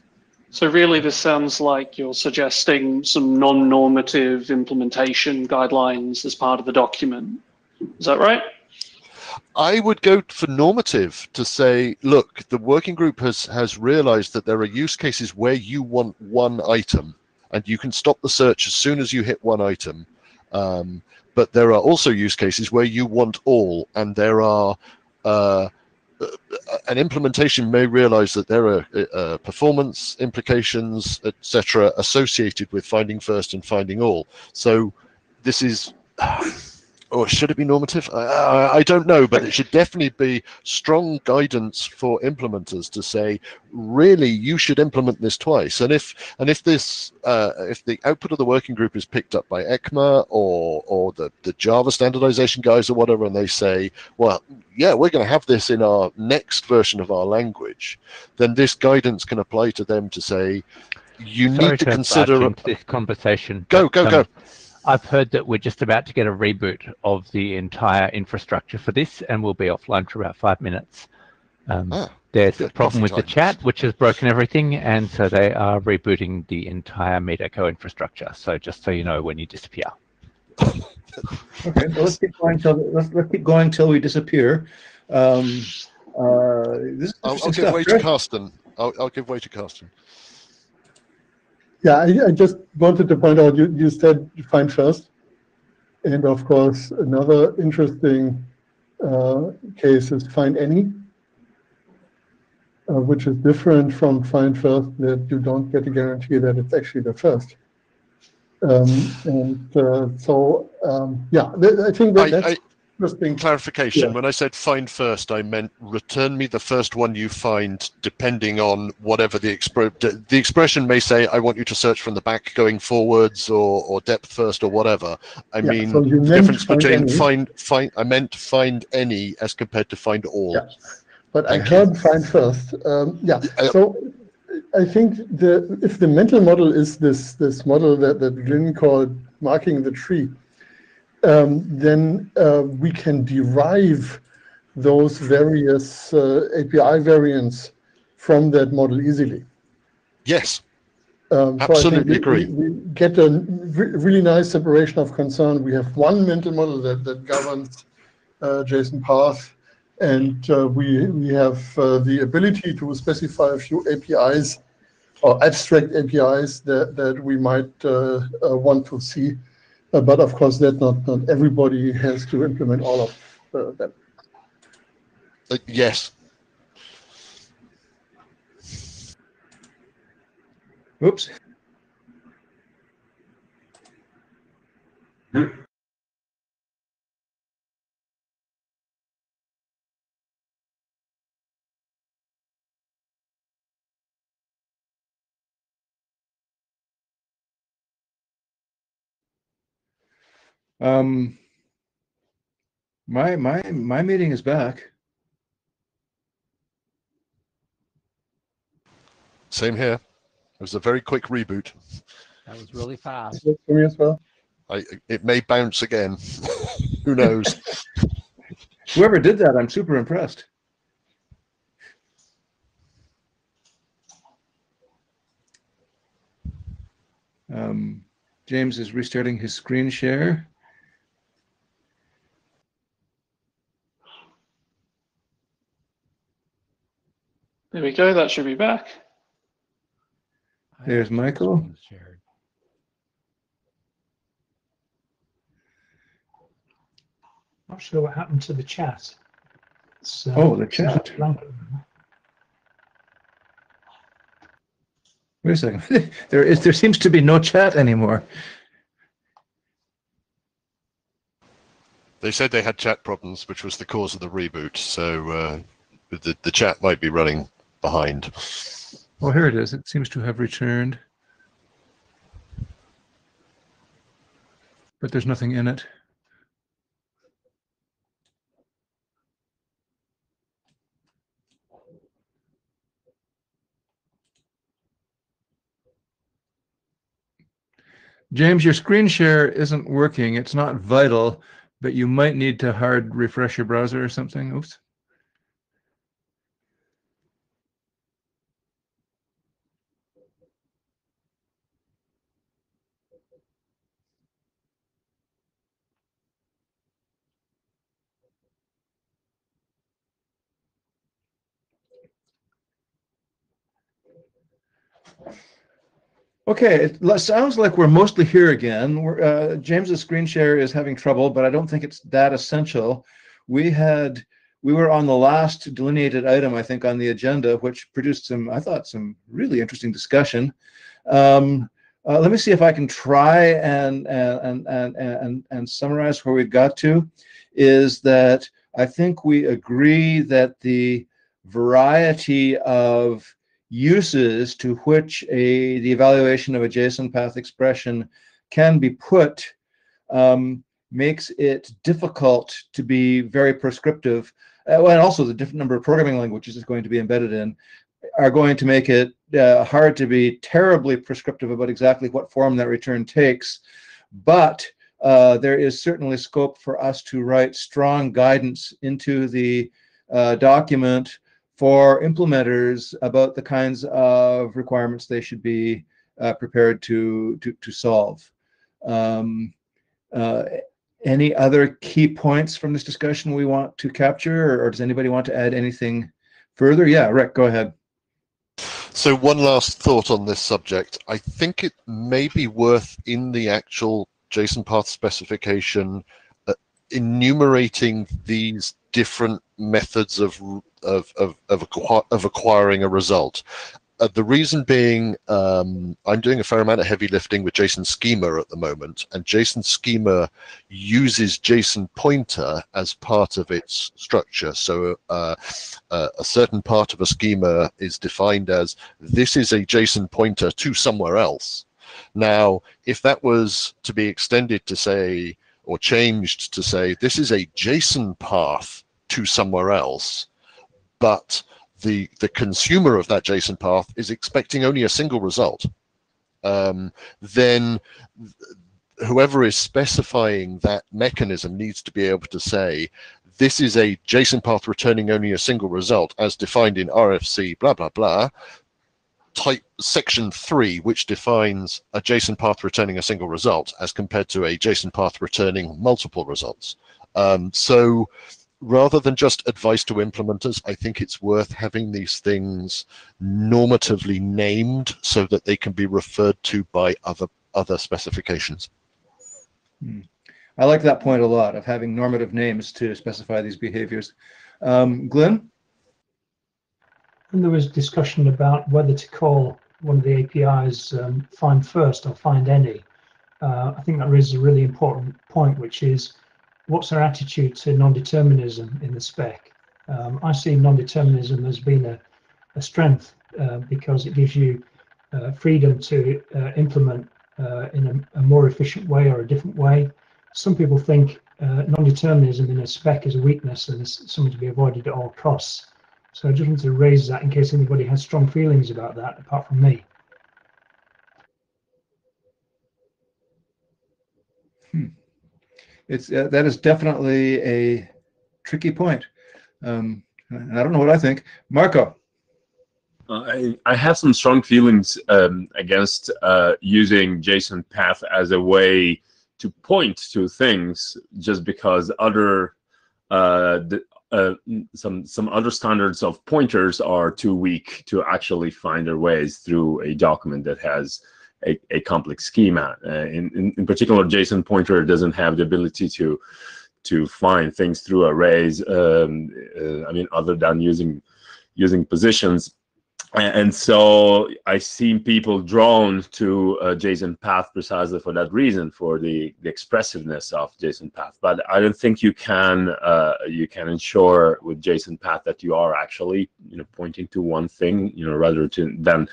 So really, this sounds like you're suggesting some non-normative implementation guidelines as part of the document. Is that right? I would go for normative to say, look, the working group has realized that there are use cases where you want one item, and you can stop the search as soon as you hit one item. But there are also use cases where you want all, and there are an implementation may realize that there are performance implications, etc., associated with finding first and finding all. So this is, or should it be normative? I don't know, but it should definitely be strong guidance for implementers to say, really, you should implement this twice. And if this if the output of the working group is picked up by ECMA or the Java standardization guys or whatever, and they say, well, yeah, we're going to have this in our next version of our language, then this guidance can apply to them to say, you need to consider this conversation. Go. I've heard that we're just about to get a reboot of the entire infrastructure for this, and we'll be offline for about 5 minutes. There's a problem with the chat, which has broken everything, and so they are rebooting the entire MeetEcho infrastructure. So just so you know when you disappear. Okay, well, let's keep going till we disappear. I'll give way to Carsten. I'll give way to Carsten. Yeah, I just wanted to point out, you said find first. And of course, another interesting case is find any, which is different from find first, that you don't get a guarantee that it's actually the first. Yeah, I think that's interesting. Clarification, Yeah. when I said find first, I meant return me the first one you find, depending on whatever the expression may say. I want you to search from the back going forwards, or depth first, or whatever. I mean, so the difference between any. I meant find any as compared to find all. Yeah. But Thank I heard find first. So I think if the mental model is this model that Lynn called marking the tree, then we can derive those various API variants from that model easily. Yes, absolutely agree. We get a really nice separation of concern. We have one mental model that governs Jsonpath, and we have the ability to specify a few APIs or abstract APIs that we might want to see. But of course, that not everybody has to implement all of them. Yes. Oops. My meeting is back. Same here. It was a very quick reboot. That was really fast. For me as well. It may bounce again. Who knows? Whoever did that, I'm super impressed. James is restarting his screen share. There we go. That should be back. There's Michael. Not sure what happened to the chat. Oh, the chat. Wait a second. There seems to be no chat anymore. They said they had chat problems, which was the cause of the reboot. So the chat might be running behind. Oh, here it is. It seems to have returned. But there's nothing in it. James, your screen share isn't working. It's not vital, but you might need to hard refresh your browser or something. Oops. Okay, it sounds like we're mostly here again. James's screen share is having trouble, but I don't think it's that essential. We were on the last delineated item, I think, on the agenda, which produced I thought, some really interesting discussion. Let me see if I can try and summarize where we've got to. Is that I think we agree that the variety of uses to which the evaluation of a Jsonpath expression can be put makes it difficult to be very prescriptive. And also the different number of programming languages is going to be embedded in are going to make it hard to be terribly prescriptive about exactly what form that return takes. But there is certainly scope for us to write strong guidance into the document for implementers about the kinds of requirements they should be prepared to solve. Any other key points from this discussion we want to capture, or does anybody want to add anything further? Yeah, Rick, go ahead. So one last thought on this subject. I think it may be worth in the actual Jsonpath specification enumerating these different methods of acquiring a result. The reason being, I'm doing a fair amount of heavy lifting with JSON schema at the moment, and JSON schema uses JSON pointer as part of its structure. So a certain part of a schema is defined as, this is a JSON pointer to somewhere else. Now, if that was to be extended to say, or changed to say, this is a JSON path to somewhere else, but the consumer of that JSON path is expecting only a single result, then whoever is specifying that mechanism needs to be able to say, this is a JSON path returning only a single result as defined in RFC blah blah blah, type section 3, which defines a JSON path returning a single result as compared to a JSON path returning multiple results. So rather than just advice to implementers, I think it's worth having these things normatively named so that they can be referred to by other specifications. I like that point a lot, of having normative names to specify these behaviors. Glenn? And there was discussion about whether to call one of the APIs find first or find any. I think that raises a really important point, which is, what's our attitude to non-determinism in the spec? I see non-determinism as being a strength because it gives you freedom to implement in a more efficient way or a different way. Some people think non-determinism in a spec is a weakness and is something to be avoided at all costs. So I just wanted to raise that in case anybody has strong feelings about that, apart from me. That is definitely a tricky point. And I don't know what I think. Marco? I have some strong feelings against using Jsonpath as a way to point to things just because other some other standards of pointers are too weak to actually find their ways through a document that has a complex schema. In particular, JSON pointer doesn't have the ability to find things through arrays. I mean, other than using positions. And so I've seen people drawn to Jsonpath precisely for that reason, for the expressiveness of Jsonpath. But I don't think you can ensure with Jsonpath that you are actually pointing to one thing, rather than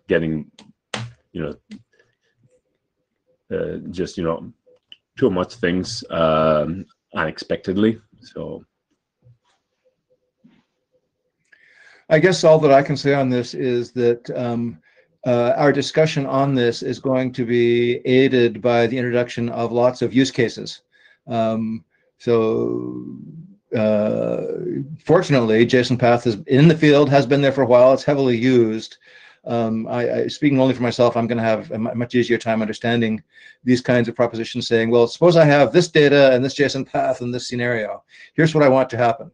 getting just too much things unexpectedly. So I guess all that I can say on this is that our discussion on this is going to be aided by the introduction of lots of use cases. Fortunately, Jsonpath is in the field, has been there for a while. It's heavily used. Speaking only for myself, I'm going to have a much easier time understanding these kinds of propositions, saying, well, suppose I have this data and this Jsonpath in this scenario. Here's what I want to happen.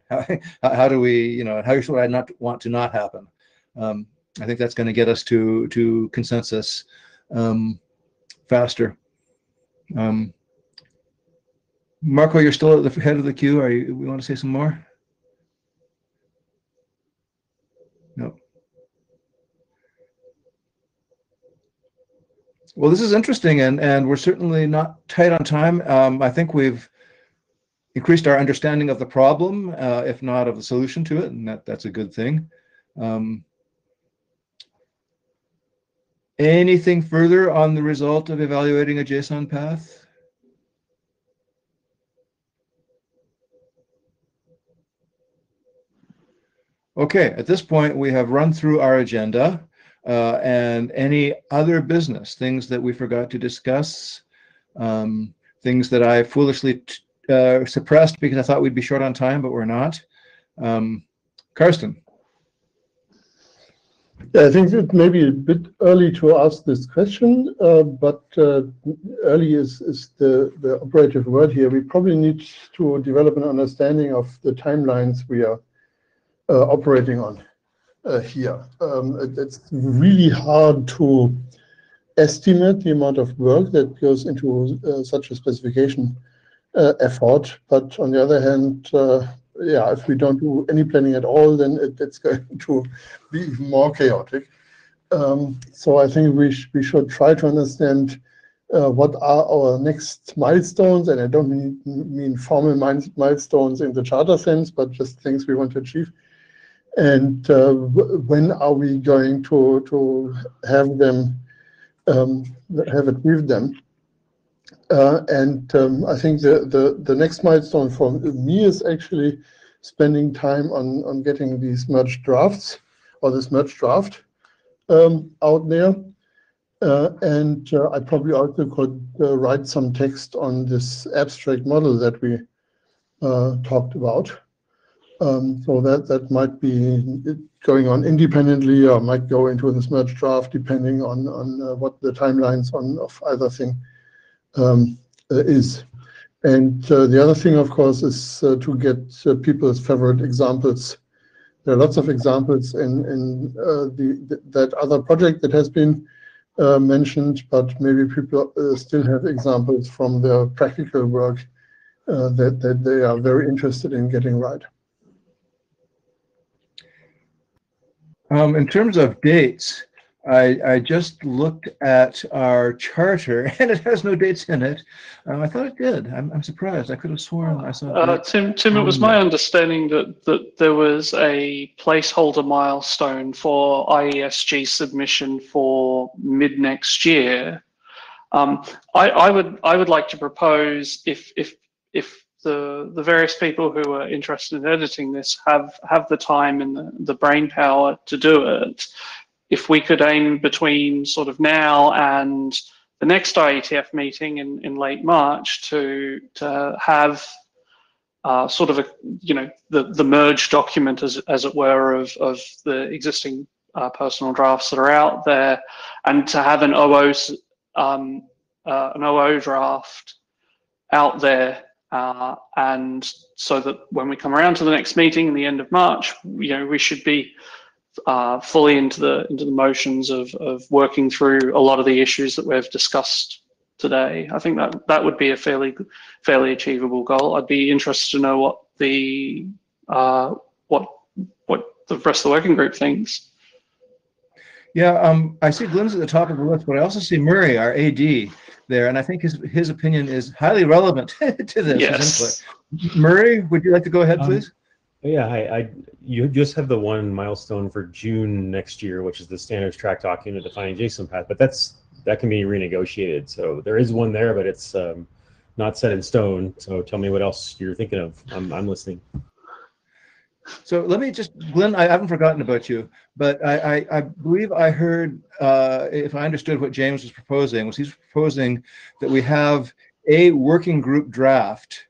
How do we, here's what I not want to not happen. I think that's going to get us to consensus faster. Marco, you're still at the head of the queue. We want to say some more? No. Well, this is interesting, and we're certainly not tight on time. I think we've increased our understanding of the problem, if not of the solution to it, and that's a good thing. Anything further on the result of evaluating a JSON path? Okay, at this point, we have run through our agenda and any other business, things that we forgot to discuss, things that I foolishly suppressed because I thought we'd be short on time, but we're not. Karsten. Yeah, I think it may be a bit early to ask this question, but early is the operative word here. We probably need to develop an understanding of the timelines we are operating on here. It's really hard to estimate the amount of work that goes into such a specification effort, but on the other hand, yeah, if we don't do any planning at all, then it's going to be even more chaotic. So I think we should try to understand what are our next milestones, and I don't mean formal milestones in the charter sense, but just things we want to achieve. And when are we going to have them have achieved them? I think the next milestone for me is actually spending time on getting these merged drafts or this merged draft out there. I probably also could write some text on this abstract model that we talked about. So that might be going on independently or might go into this merged draft depending on what the timelines of either thing is. And the other thing, of course, is to get people's favorite examples. There are lots of examples in that other project that has been mentioned, but maybe people still have examples from their practical work that they are very interested in getting right. In terms of dates, I just looked at our charter and it has no dates in it. I thought it did. I'm surprised. I could have sworn I saw. Tim, it was my understanding that there was a placeholder milestone for IESG submission for mid next year. I would like to propose if the various people who are interested in editing this have the time and the brain power to do it, if we could aim between sort of now and the next IETF meeting in late March to have sort of the merged document as it were of the existing personal drafts that are out there, and to have an OO draft out there. And so that when we come around to the next meeting in the end of March, we should be fully into the motions of working through a lot of the issues that we've discussed today. I think that would be a fairly achievable goal. I'd be interested to know what the rest of the working group thinks. Yeah, I see Glenn's at the top of the list, but I also see Murray, our AD, there, and I think his opinion is highly relevant to this. Yes. Murray, would you like to go ahead, please? Yeah, you just have the one milestone for June next year, which is the standards track document defining Jsonpath, but that can be renegotiated. So there is one there, but it's not set in stone. So tell me what else you're thinking of. I'm listening. So let me just, Glenn, I haven't forgotten about you, but I believe I heard, if I understood what James was proposing, he's proposing that we have a working group draft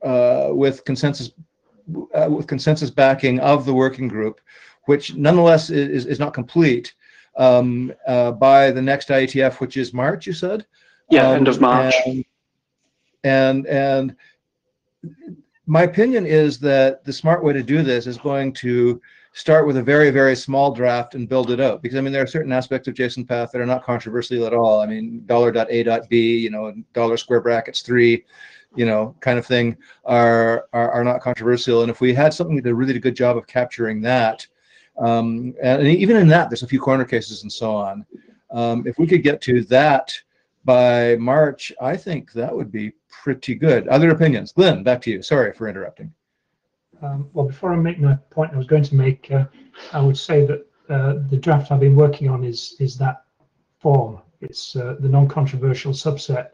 with consensus backing of the working group, which nonetheless is not complete by the next IETF, which is March, you said? Yeah, end of March. And my opinion is that the smart way to do this is going to start with a very, very small draft and build it out. Because I mean, there are certain aspects of Jsonpath that are not controversial at all. I mean, $.a.b, you know, $3, you know, kind of thing are not controversial. And if we had something that did a really good job of capturing that, and even in that, there's a few corner cases and so on. If we could get to that by March, I think that would be pretty good. Other opinions? Glenn, back to you. Sorry for interrupting. Well, before I make my point I was going to make, I would say that the draft I've been working on is that form. It's the non-controversial subset,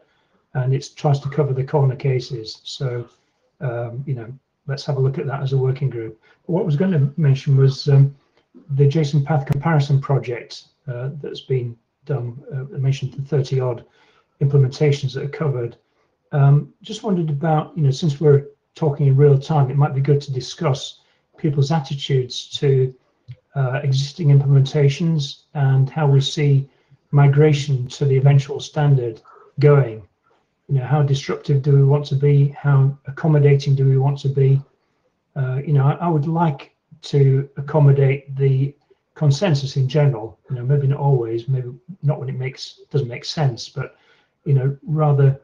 and it tries to cover the corner cases. So, you know, let's have a look at that as a working group. What I was going to mention was the Jsonpath comparison project that's been done. I mentioned the 30-odd implementations that are covered. Just wondered about, you know, since we're talking in real time, it might be good to discuss people's attitudes to existing implementations and how we see migration to the eventual standard going. You know, how disruptive do we want to be? How accommodating do we want to be? You know, I would like to accommodate the consensus in general. You know, maybe not always, maybe not when it doesn't make sense, but you know, rather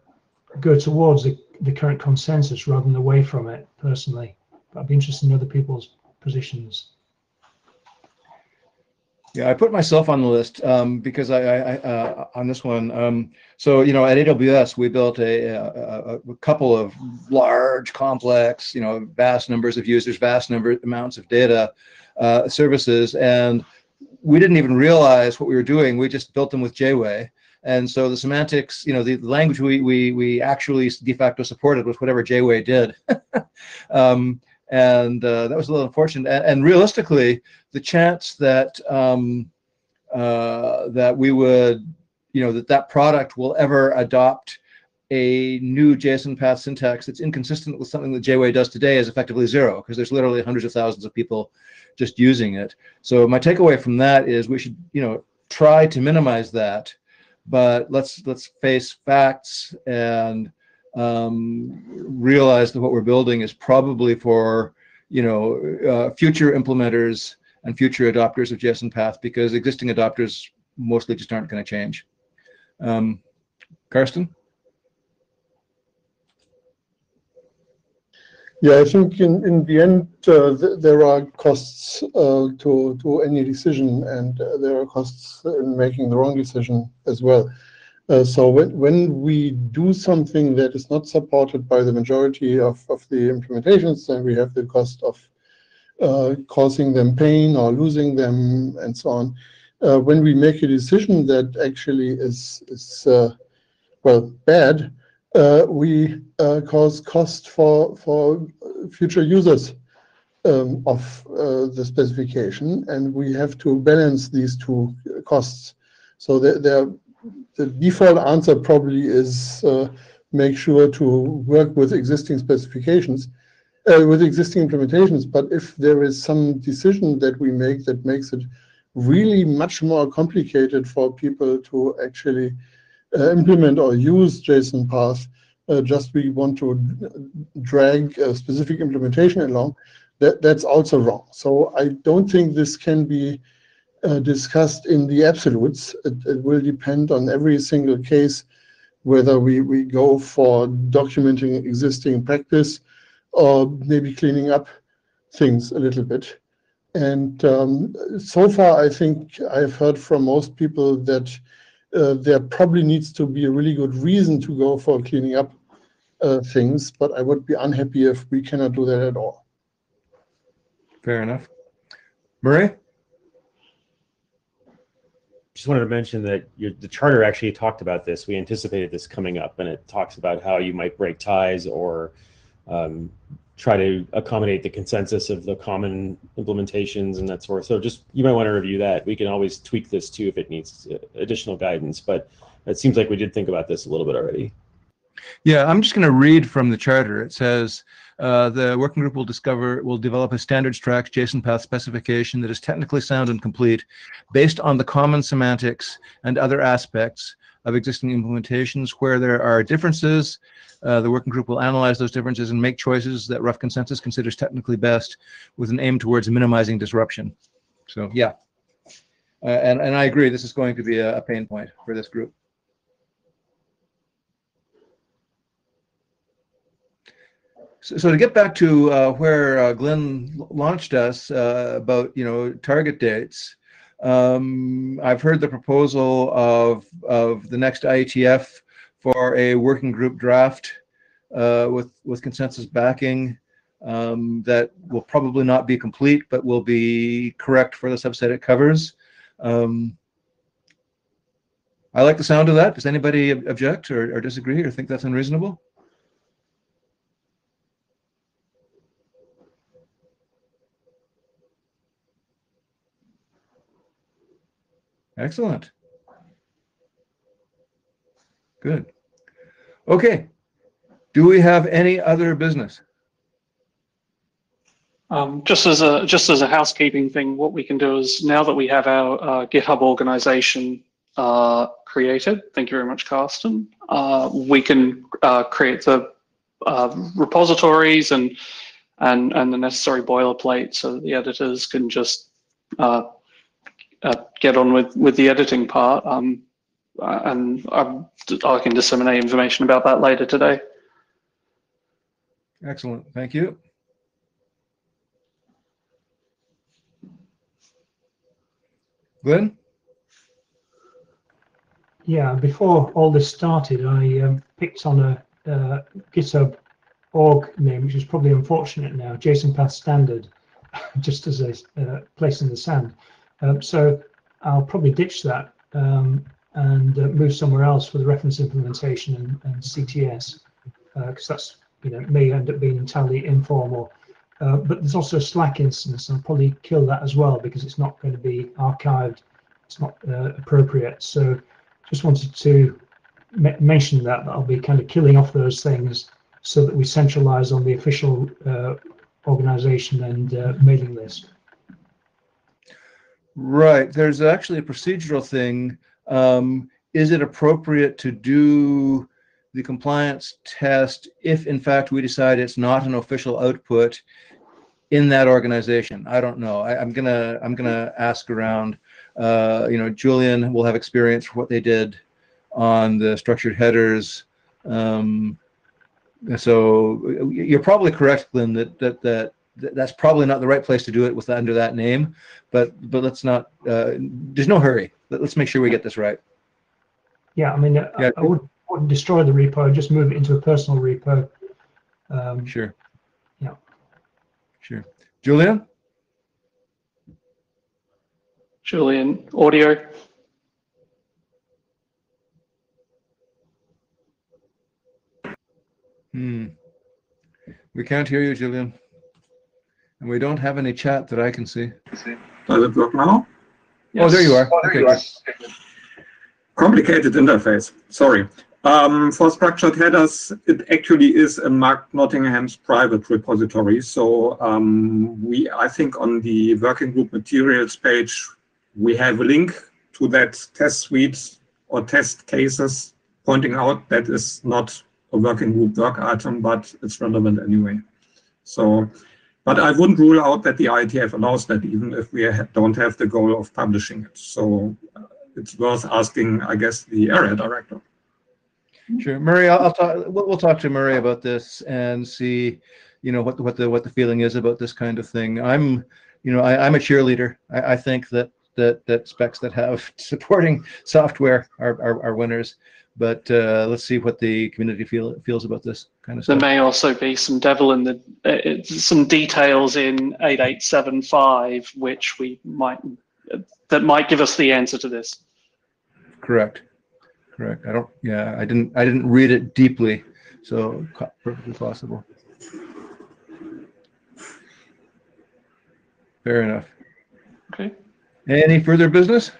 go towards the current consensus rather than away from it. Personally, but I'd be interested in other people's positions. Yeah, I put myself on the list because I on this one. So, you know, at AWS, we built a couple of large, complex, you know, vast numbers of users, amounts of data services, and we didn't even realize what we were doing. We just built them with JWay. And so the semantics, you know, the language we actually de facto supported was whatever JWay did. And that was a little unfortunate. And realistically, the chance that that we would, you know, that product will ever adopt a new Jsonpath syntax that's inconsistent with something that JWay does today is effectively zero, because there's literally hundreds of thousands of people just using it. So my takeaway from that is we should, you know, try to minimize that, but let's face facts and realize that what we're building is probably for, you know, future implementers and future adopters of Jsonpath, because existing adopters mostly just aren't going to change. Karsten? Yeah, I think in the end there are costs to any decision, and there are costs in making the wrong decision as well. So when we do something that is not supported by the majority of the implementations, then we have the cost of causing them pain or losing them and so on. When we make a decision that actually is well, bad, we cause cost for future users of the specification, and we have to balance these two costs. So the default answer probably is make sure to work with existing specifications, with existing implementations. But if there is some decision that we make that makes it really much more complicated for people to actually implement or use Jsonpath, just we want to drag a specific implementation along, that's also wrong. So I don't think this can be discussed in the absolutes. It will depend on every single case whether we go for documenting existing practice or maybe cleaning up things a little bit. And so far, I think I've heard from most people that there probably needs to be a really good reason to go for cleaning up things, but I would be unhappy if we cannot do that at all. Fair enough. Murray? Just wanted to mention that the charter actually talked about this. We anticipated this coming up, and it talks about how you might break ties or try to accommodate the consensus of the common implementations and that sort. So just, you might want to review that. We can always tweak this too if it needs additional guidance, but it seems like we did think about this a little bit already. Yeah, I'm just going to read from the charter. It says, the working group will develop a standards track Jsonpath specification that is technically sound and complete based on the common semantics and other aspects of existing implementations. Where there are differences, the working group will analyze those differences and make choices that rough consensus considers technically best, with an aim towards minimizing disruption. So yeah, and I agree, this is going to be a pain point for this group. So to get back to where Glenn launched us about target dates, I've heard the proposal of the next IETF for a working group draft with consensus backing that will probably not be complete, but will be correct for the subset it covers. I like the sound of that. Does anybody object or disagree or think that's unreasonable? Excellent. Good. Okay. Do we have any other business? Just as a housekeeping thing, what we can do is, now that we have our GitHub organization created, thank you very much, Carsten, we can create the repositories and the necessary boilerplate so that the editors can just get on with the editing part, and I can disseminate information about that later today. Excellent, thank you. Glenn? Yeah, before all this started, I picked on a GitHub org name, which is probably unfortunate now, Jsonpath standard, just as a place in the sand. So I'll probably ditch that and move somewhere else for the reference implementation and CTS, because that's may end up being entirely informal. But there's also a Slack instance. I'll probably kill that as well because it's not going to be archived. It's not appropriate. So just wanted to mention that I'll be kind of killing off those things so that we centralize on the official organization and mailing list. Right. There's actually a procedural thing. Is it appropriate to do the compliance test if, in fact, we decide it's not an official output in that organization? I don't know. I'm gonna ask around. Julian will have experience for what they did on the structured headers. So you're probably correct, Glenn, that's probably not the right place to do it under that name, but let's not, there's no hurry. Let's make sure we get this right. Yeah, I mean, yeah. I wouldn't destroy the repo, just move it into a personal repo. Sure. Yeah. Sure. Julian? Julian, audio. We can't hear you, Julian. And we don't have any chat that I can see. Does it work now? Yes. Oh, there you are. Okay, good. Complicated interface. Sorry. For structured headers, it actually is a Mark Nottingham's private repository. So I think on the working group materials page, we have a link to that test suite or test cases pointing out that is not a working group work item, but it's relevant anyway. So, but I wouldn't rule out that the IETF allows that, even if we don't have the goal of publishing it. So it's worth asking, I guess, the area director. Sure, Murray. We'll talk to Murray about this and see, what the feeling is about this kind of thing. I'm a cheerleader. I think that specs that have supporting software are winners. But let's see what the community feels about this kind of stuff. There may also be some devil in some details in 8875 which that might give us the answer to this. Correct. I didn't read it deeply, so perfectly possible. Fair enough. Okay. Any further business?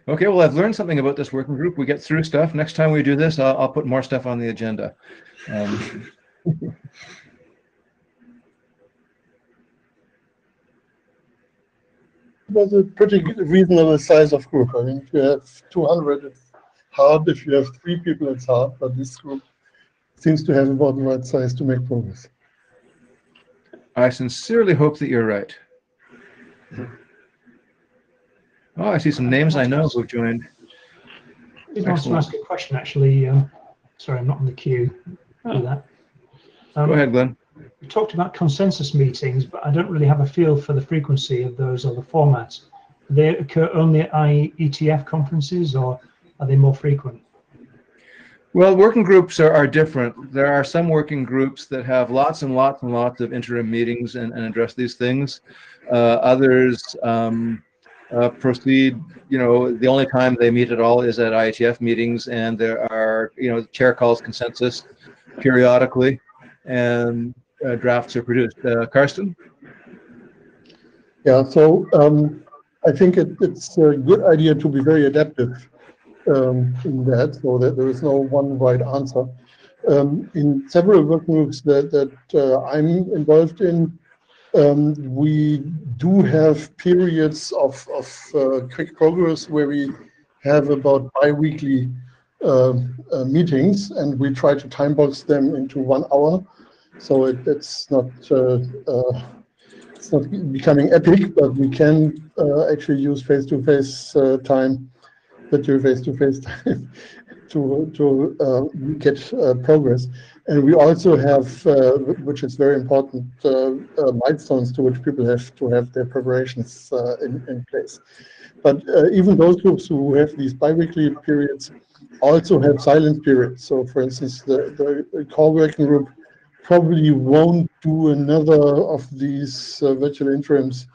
Okay, well, I've learned something about this working group. We get through stuff. Next time we do this, I'll put more stuff on the agenda. was a pretty reasonable size of group. I mean, if you have 200, it's hard. If you have 3 people, it's hard. But this group seems to have about the right size to make progress. I sincerely hope that you're right. Oh, I see some names I know who've joined. I want to ask a question, actually. Sorry, I'm not on the queue. Do that. Go ahead, Glenn. We talked about consensus meetings, but I don't really have a feel for the frequency of those or the format. Do they occur only at IETF conferences, or are they more frequent? Well, working groups are different. There are some working groups that have lots and lots and lots of interim meetings and address these things. Others proceed, the only time they meet at all is at IETF meetings, and there are, the chair calls consensus periodically, and drafts are produced. Karsten? Yeah, so I think it's a good idea to be very adaptive in that, so that there is no one right answer. In several working groups that I'm involved in, we do have periods of quick progress where we have about bi-weekly meetings, and we try to time box them into 1 hour. So it's not becoming epic, but we can actually use face-to-face time, virtual face-to-face time, to get progress. And we also have, which is very important, milestones to which people have to have their preparations in place. But even those groups who have these bi-weekly periods also have silent periods. So, for instance, the core working group probably won't do another of these virtual interims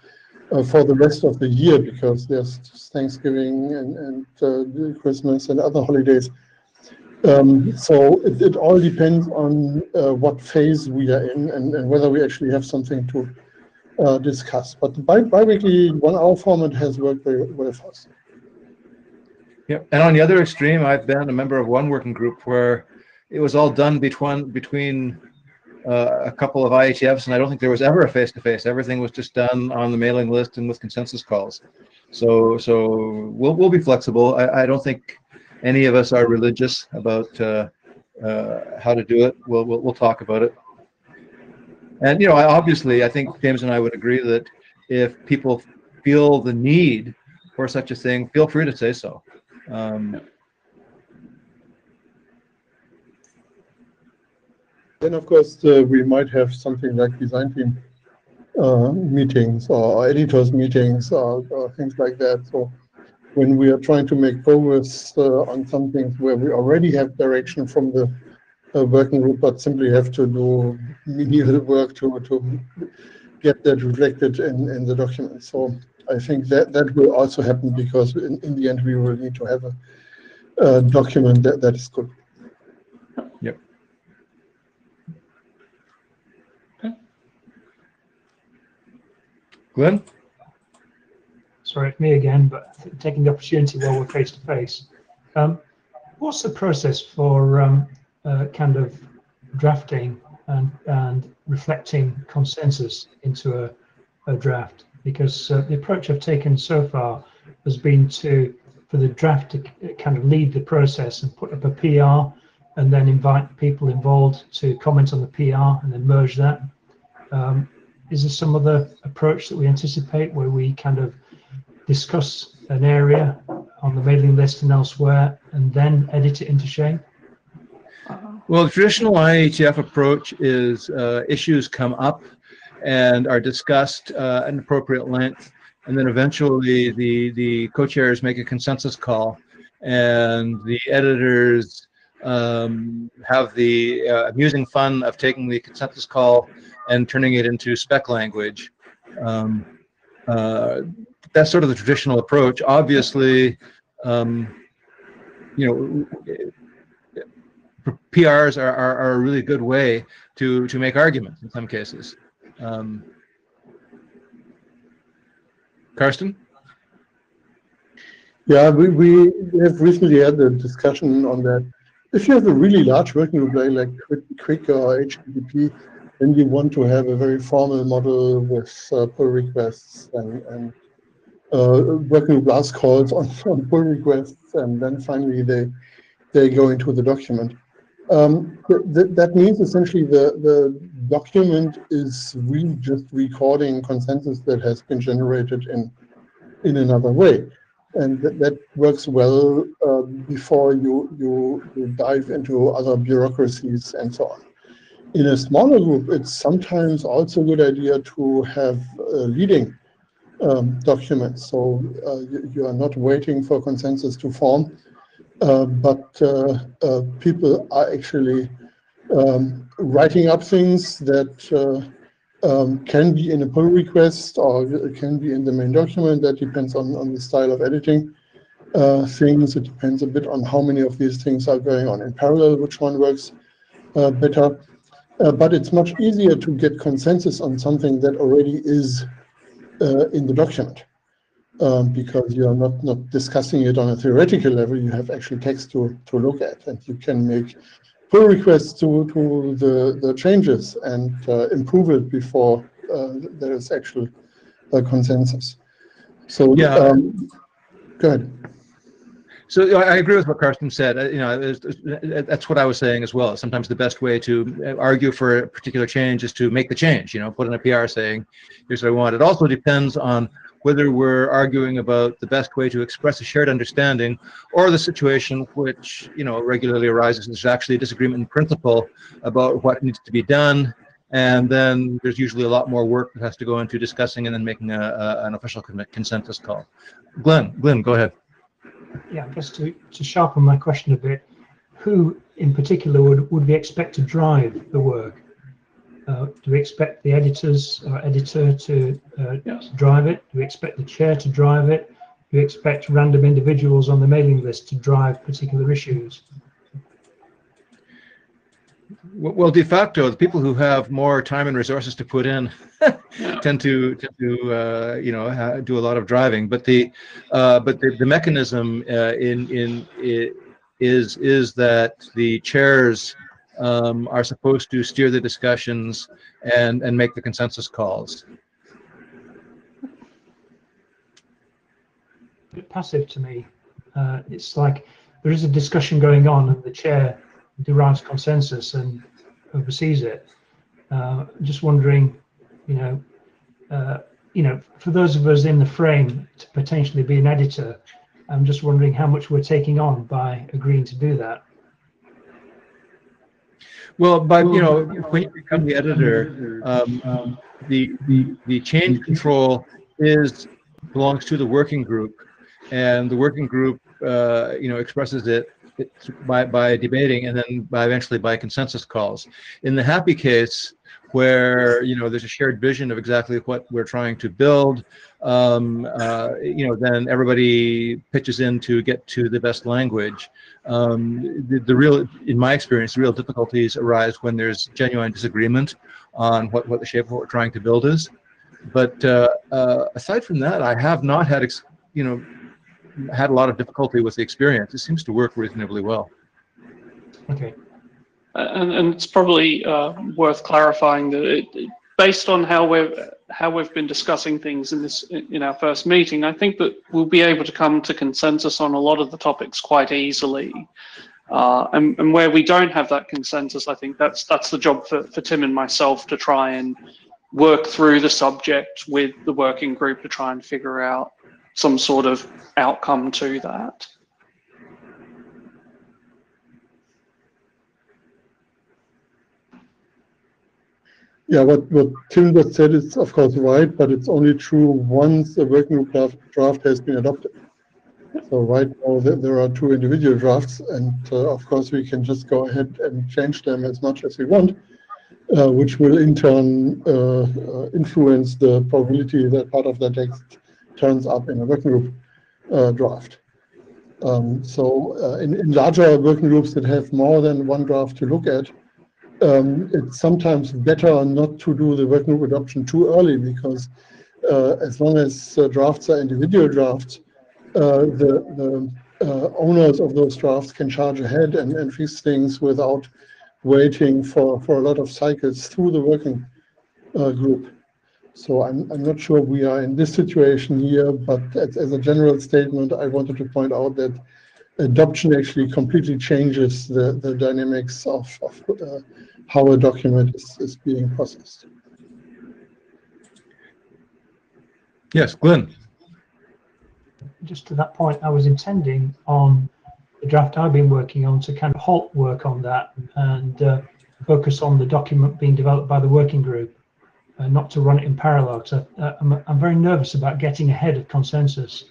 for the rest of the year, because there's Thanksgiving and Christmas and other holidays. So it all depends on what phase we are in and whether we actually have something to discuss. But the bi-weekly 1 hour format has worked very well for us. Yeah, and on the other extreme, I've been a member of one working group where it was all done between a couple of IETFs, and I don't think there was ever a face-to-face. Everything was just done on the mailing list and with consensus calls. So we'll be flexible. I don't think any of us are religious about how to do it. We'll talk about it. And obviously, I think James and I would agree that if people feel the need for such a thing, feel free to say so. Then, of course, we might have something like design team meetings or editors meetings or things like that. So when we are trying to make progress on some things where we already have direction from the working group, but simply have to do menial work to get that reflected in the document. So I think that will also happen, because in the end we will need to have a document that is good. Yep. Glenn? Sorry, it's me again, but taking the opportunity while we're face to face. What's the process for kind of drafting and reflecting consensus into a draft? Because the approach I've taken so far has been for the draft to kind of lead the process and put up a PR, and then invite people involved to comment on the PR and then merge that. Is there some other approach that we anticipate where we kind of discuss an area on the mailing list and elsewhere and then edit it into Shane? Well, the traditional IETF approach is issues come up and are discussed at an appropriate length, and then eventually the co-chairs make a consensus call, and the editors have the amusing fun of taking the consensus call and turning it into spec language. That's sort of the traditional approach. Obviously, PRs are a really good way to make arguments in some cases. Karsten? Yeah, we have recently had a discussion on that. If you have a really large working group like Quick or HTTP, then you want to have a very formal model with pull requests and working group last calls on pull requests, and then finally they go into the document. That means essentially the document is really just recording consensus that has been generated in another way. And that works well before you dive into other bureaucracies and so on. In a smaller group, it's sometimes also a good idea to have leading documents. So you are not waiting for consensus to form, but people are actually writing up things that can be in a pull request or can be in the main document. That depends on the style of editing things. It depends a bit on how many of these things are going on in parallel, which one works better. But it's much easier to get consensus on something that already is in the document, because you are not discussing it on a theoretical level. You have actually text to look at, and you can make pull requests to the changes and improve it before there is actual consensus. So yeah, go ahead. So I agree with what Karsten said. That's what I was saying as well. Sometimes the best way to argue for a particular change is to make the change. Put in a PR saying, "Here's what I want." It also depends on whether we're arguing about the best way to express a shared understanding, or the situation which regularly arises. There's actually a disagreement in principle about what needs to be done, and then there's usually a lot more work that has to go into discussing and then making an official consensus call. Glenn, go ahead. Yeah, just to sharpen my question a bit, who in particular would we expect to drive the work? Do we expect the editors or editor to drive it? Do we expect the chair to drive it? Do we expect random individuals on the mailing list to drive particular issues? Well, de facto, the people who have more time and resources to put in tend to do a lot of driving. But the mechanism is that the chairs are supposed to steer the discussions and make the consensus calls. A bit passive to me. It's like there is a discussion going on, and the chair derives consensus and oversees it. Just wondering, for those of us in the frame to potentially be an editor, I'm just wondering how much we're taking on by agreeing to do that. Well, when you become the editor, the change control belongs to the working group, and the working group expresses it by debating, and then eventually by consensus calls. In the happy case, where there's a shared vision of exactly what we're trying to build, then everybody pitches in to get to the best language. In my experience, the real difficulties arise when there's genuine disagreement on what the shape of what we're trying to build is. But aside from that, I have not had had a lot of difficulty with the experience. It seems to work reasonably well. Okay. And it's probably worth clarifying that based on how we've been discussing things in our first meeting, I think that we'll be able to come to consensus on a lot of the topics quite easily. And where we don't have that consensus, I think that's the job for Tim and myself to try and work through the subject with the working group to try and figure out some sort of outcome to that. Yeah, what Tim just said is of course right, but it's only true once the working group draft has been adopted. So right now there are 2 individual drafts, and of course we can just go ahead and change them as much as we want, which will in turn influence the probability that part of the text turns up in a working group draft. In larger working groups that have more than one draft to look at, it's sometimes better not to do the working group adoption too early, because as long as drafts are individual drafts, the owners of those drafts can charge ahead and fix things without waiting for a lot of cycles through the working group. So I'm not sure we are in this situation here, but as a general statement, I wanted to point out that adoption actually completely changes the dynamics of how a document is being processed. Yes, Glenn. Just to that point, I was intending on the draft I've been working on to kind of halt work on that and focus on the document being developed by the working group, not to run it in parallel. So I'm very nervous about getting ahead of consensus.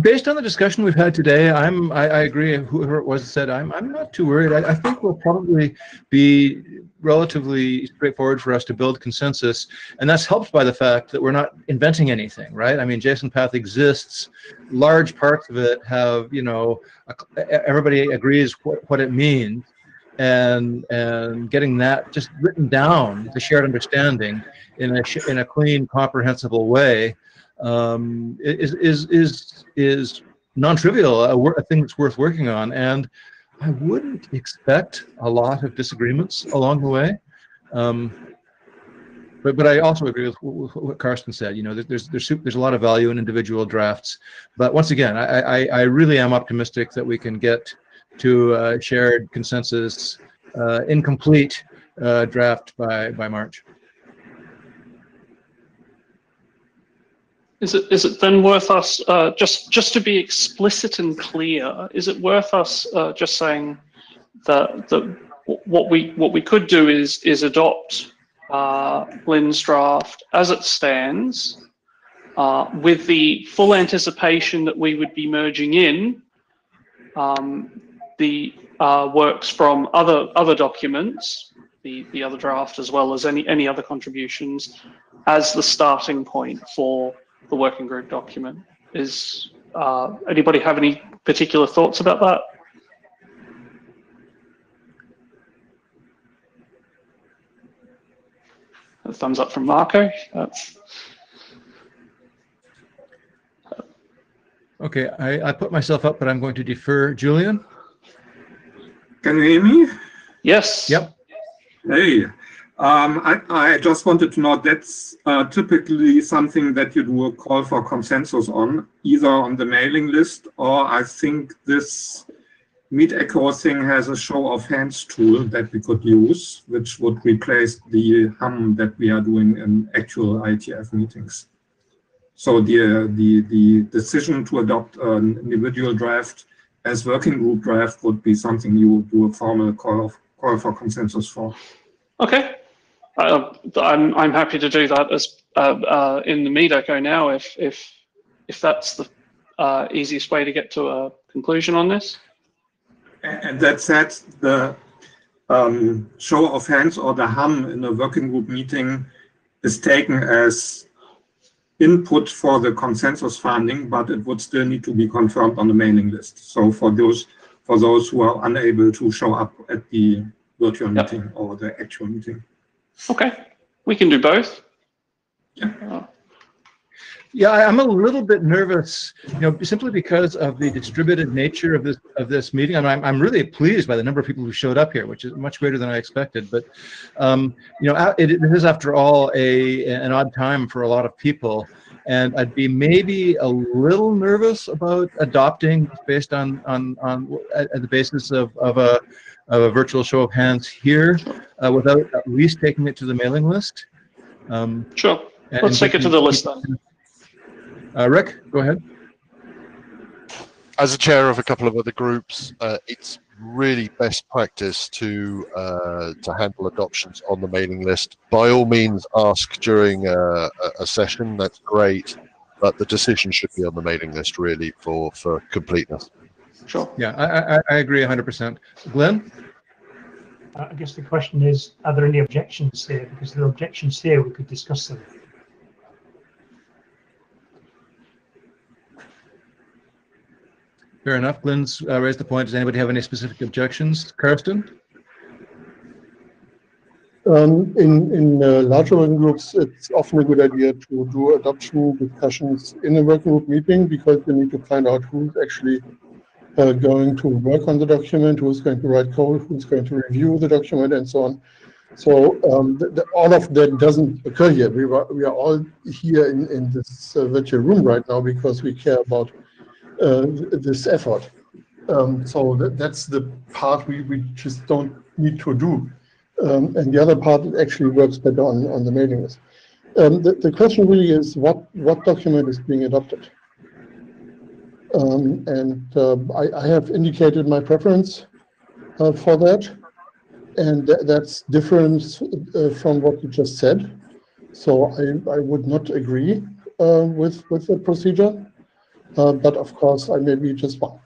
Based on the discussion we've had today, I agree. Whoever it was said, I'm not too worried. I think we'll probably be relatively straightforward for us to build consensus, and that's helped by the fact that we're not inventing anything, right? I mean, Jsonpath exists. Large parts of it have, everybody agrees what it means, and getting that just written down, the shared understanding in a clean, comprehensible way. Is non-trivial, a thing that's worth working on, and I wouldn't expect a lot of disagreements along the way. But I also agree with what Karsten said. There's a lot of value in individual drafts, but once again, I really am optimistic that we can get to shared consensus, incomplete draft by March. Is it then worth us just to be explicit and clear? Is it worth us just saying that what we could do is adopt Lynn's draft as it stands, with the full anticipation that we would be merging in the works from other documents, the other draft, as well as any other contributions, as the starting point for the working group document. Is anybody have any particular thoughts about that? A thumbs up from Marco. Okay, I put myself up, but I'm going to defer. Julian? Can you hear me? Yes. Yep. Hey. I just wanted to know, that's typically something that you do a call for consensus on, either on the mailing list, or I think this Meet Echo thing has a show of hands tool that we could use, which would replace the hum that we are doing in actual IETF meetings. So the decision to adopt an individual draft as working group draft would be something you would do a formal call for consensus for. Okay. I'm happy to do that as in the Meet Echo now, if that's the easiest way to get to a conclusion on this. And that said, the show of hands or the hum in a working group meeting is taken as input for the consensus finding, but it would still need to be confirmed on the mailing list. So for those who are unable to show up at the virtual meeting or the actual meeting. Okay, we can do both. Yeah. Yeah, I'm a little bit nervous, simply because of the distributed nature of this meeting. I'm really pleased by the number of people who showed up here, which is much greater than I expected. But it is, after all, an odd time for a lot of people, and I'd be maybe a little nervous about adopting based on the basis of a virtual show of hands here, without at least taking it to the mailing list. Sure. Let's take it to the list then. Rick, go ahead. As a chair of a couple of other groups, it's really best practice to handle adoptions on the mailing list. By all means, ask during a session. That's great, but the decision should be on the mailing list really for completeness. Sure. Yeah, I agree 100%. Glenn? I guess the question is, are there any objections here? Because if there are objections here, we could discuss them. Fair enough. Glenn's raised the point. Does anybody have any specific objections? Karsten? In larger working groups, it's often a good idea to do adoption discussions in a working group meeting, because you need to find out who's actually going to work on the document, who's going to write code, who's going to review the document, and so on. So all of that doesn't occur here. We are all here in this virtual room right now because we care about this effort. So that's the part we just don't need to do. And the other part actually works better on the mailing list. The question really is what document is being adopted? I have indicated my preference for that. And that's different from what you just said. So I would not agree with the procedure. But of course, I may be just wrong.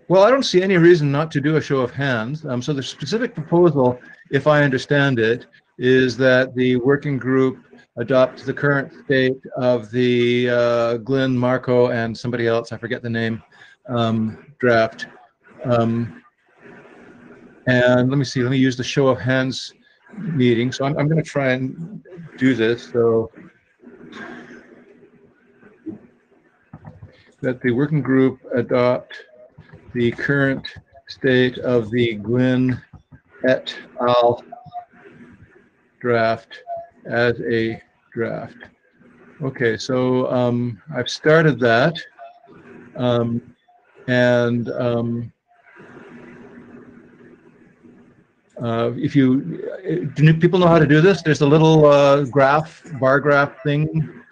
Well, I don't see any reason not to do a show of hands. So the specific proposal, if I understand it, is that the working group adopt the current state of the Glenn, Marco, and somebody else, I forget the name, draft. And let me see, let me use the show of hands meeting. So I'm going to try and do this. So that the working group adopt the current state of the Gwynn et al. Draft as a draft. Okay, so I've started that. If do people know how to do this? There's a little bar graph thing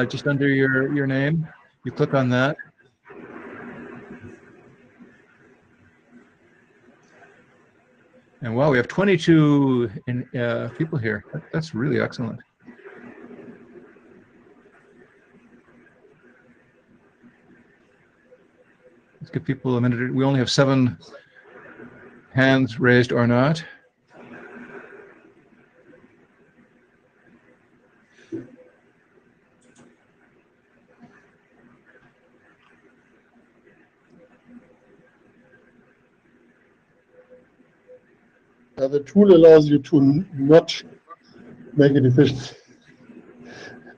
just under your name. You click on that. And wow, we have 22 people here. That's really excellent. Let's give people a minute. We only have 7 hands raised or not. The tool allows you to not make a decision.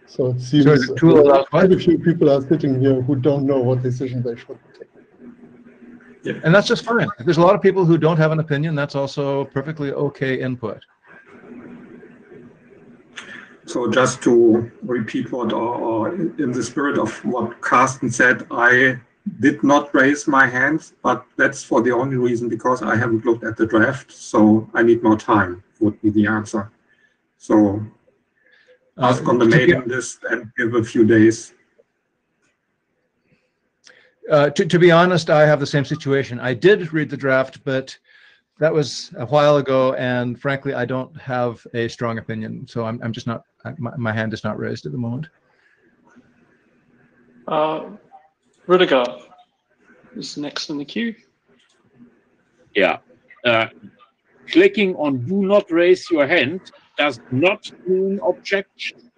So it seems the tool allows quite a few people are sitting here who don't know what decision they should take. Yeah. And that's just fine. If there's a lot of people who don't have an opinion, that's also perfectly okay input. So just to repeat what, or in the spirit of what Carsten said, I did not raise my hand, but that's for the only reason because I haven't looked at the draft, so I need more time, would be the answer. So ask on the mailing list and give a few days. To be honest, I have the same situation. I did read the draft, but that was a while ago, and frankly, I don't have a strong opinion. So I'm just not. My hand is not raised at the moment. Rudiger is next in the queue. Yeah. Clicking on "Do not raise your hand" does not mean objection.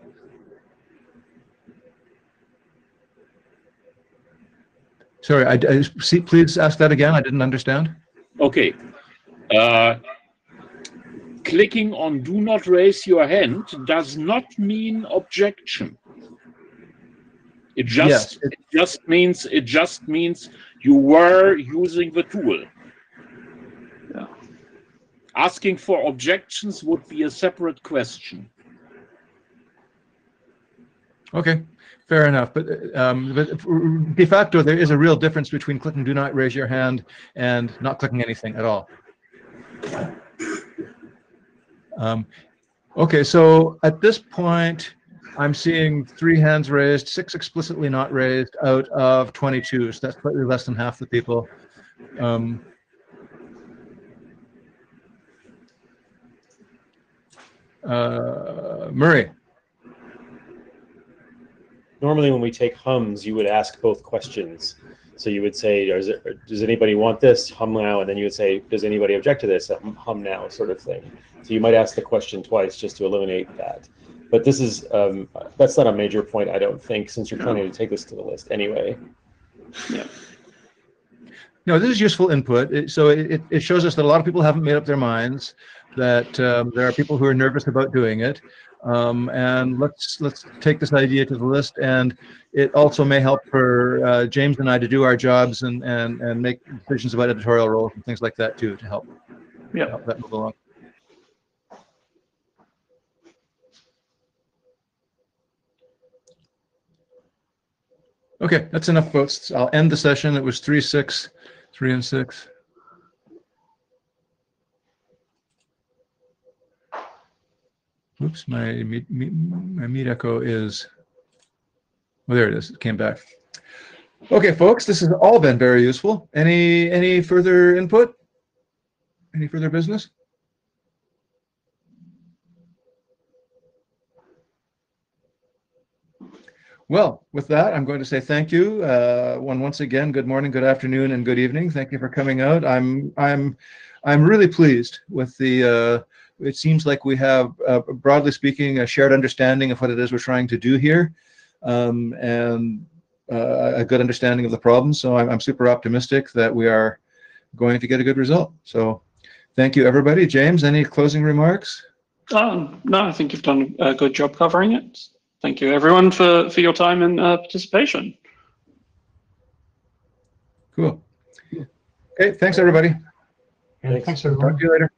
Sorry, please ask that again. I didn't understand. Okay. Clicking on "Do not raise your hand" does not mean objection. It just means you were using the tool. Yeah. Asking for objections would be a separate question. Okay. Fair enough, but de facto, there is a real difference between clicking "Do not raise your hand" and not clicking anything at all. Okay, so at this point, I'm seeing 3 hands raised, 6 explicitly not raised out of 22, so that's slightly less than half the people. Murray. Normally when we take hums, you would ask both questions. So you would say, does anybody want this? Hum now. And then you would say, does anybody object to this? Hum now, sort of thing. So you might ask the question twice just to eliminate that. But this is, that's not a major point, I don't think, since you're planning to take this to the list anyway. Yeah. No, this is useful input. It shows us that a lot of people haven't made up their minds, that there are people who are nervous about doing it. And let's take this idea to the list, and it also may help for James and I to do our jobs and make decisions about editorial roles and things like that too, to help, help that move along. Okay, that's enough votes. I'll end the session. It was 3-6, 3 and 6. Oops, my meet echo is, well, there it is. It came back. Okay, folks, this has all been very useful. Any further input? Any further business? Well, with that, I'm going to say thank you. Once again, good morning, good afternoon, and good evening. Thank you for coming out. I'm really pleased with the. It seems like we have, broadly speaking, a shared understanding of what it is we're trying to do here, and a good understanding of the problem. So I'm super optimistic that we are going to get a good result. So thank you, everybody. James, any closing remarks? No, I think you've done a good job covering it. Thank you, everyone, for your time and participation. Cool. Okay, thanks, everybody. Thanks, everyone. Talk to you later.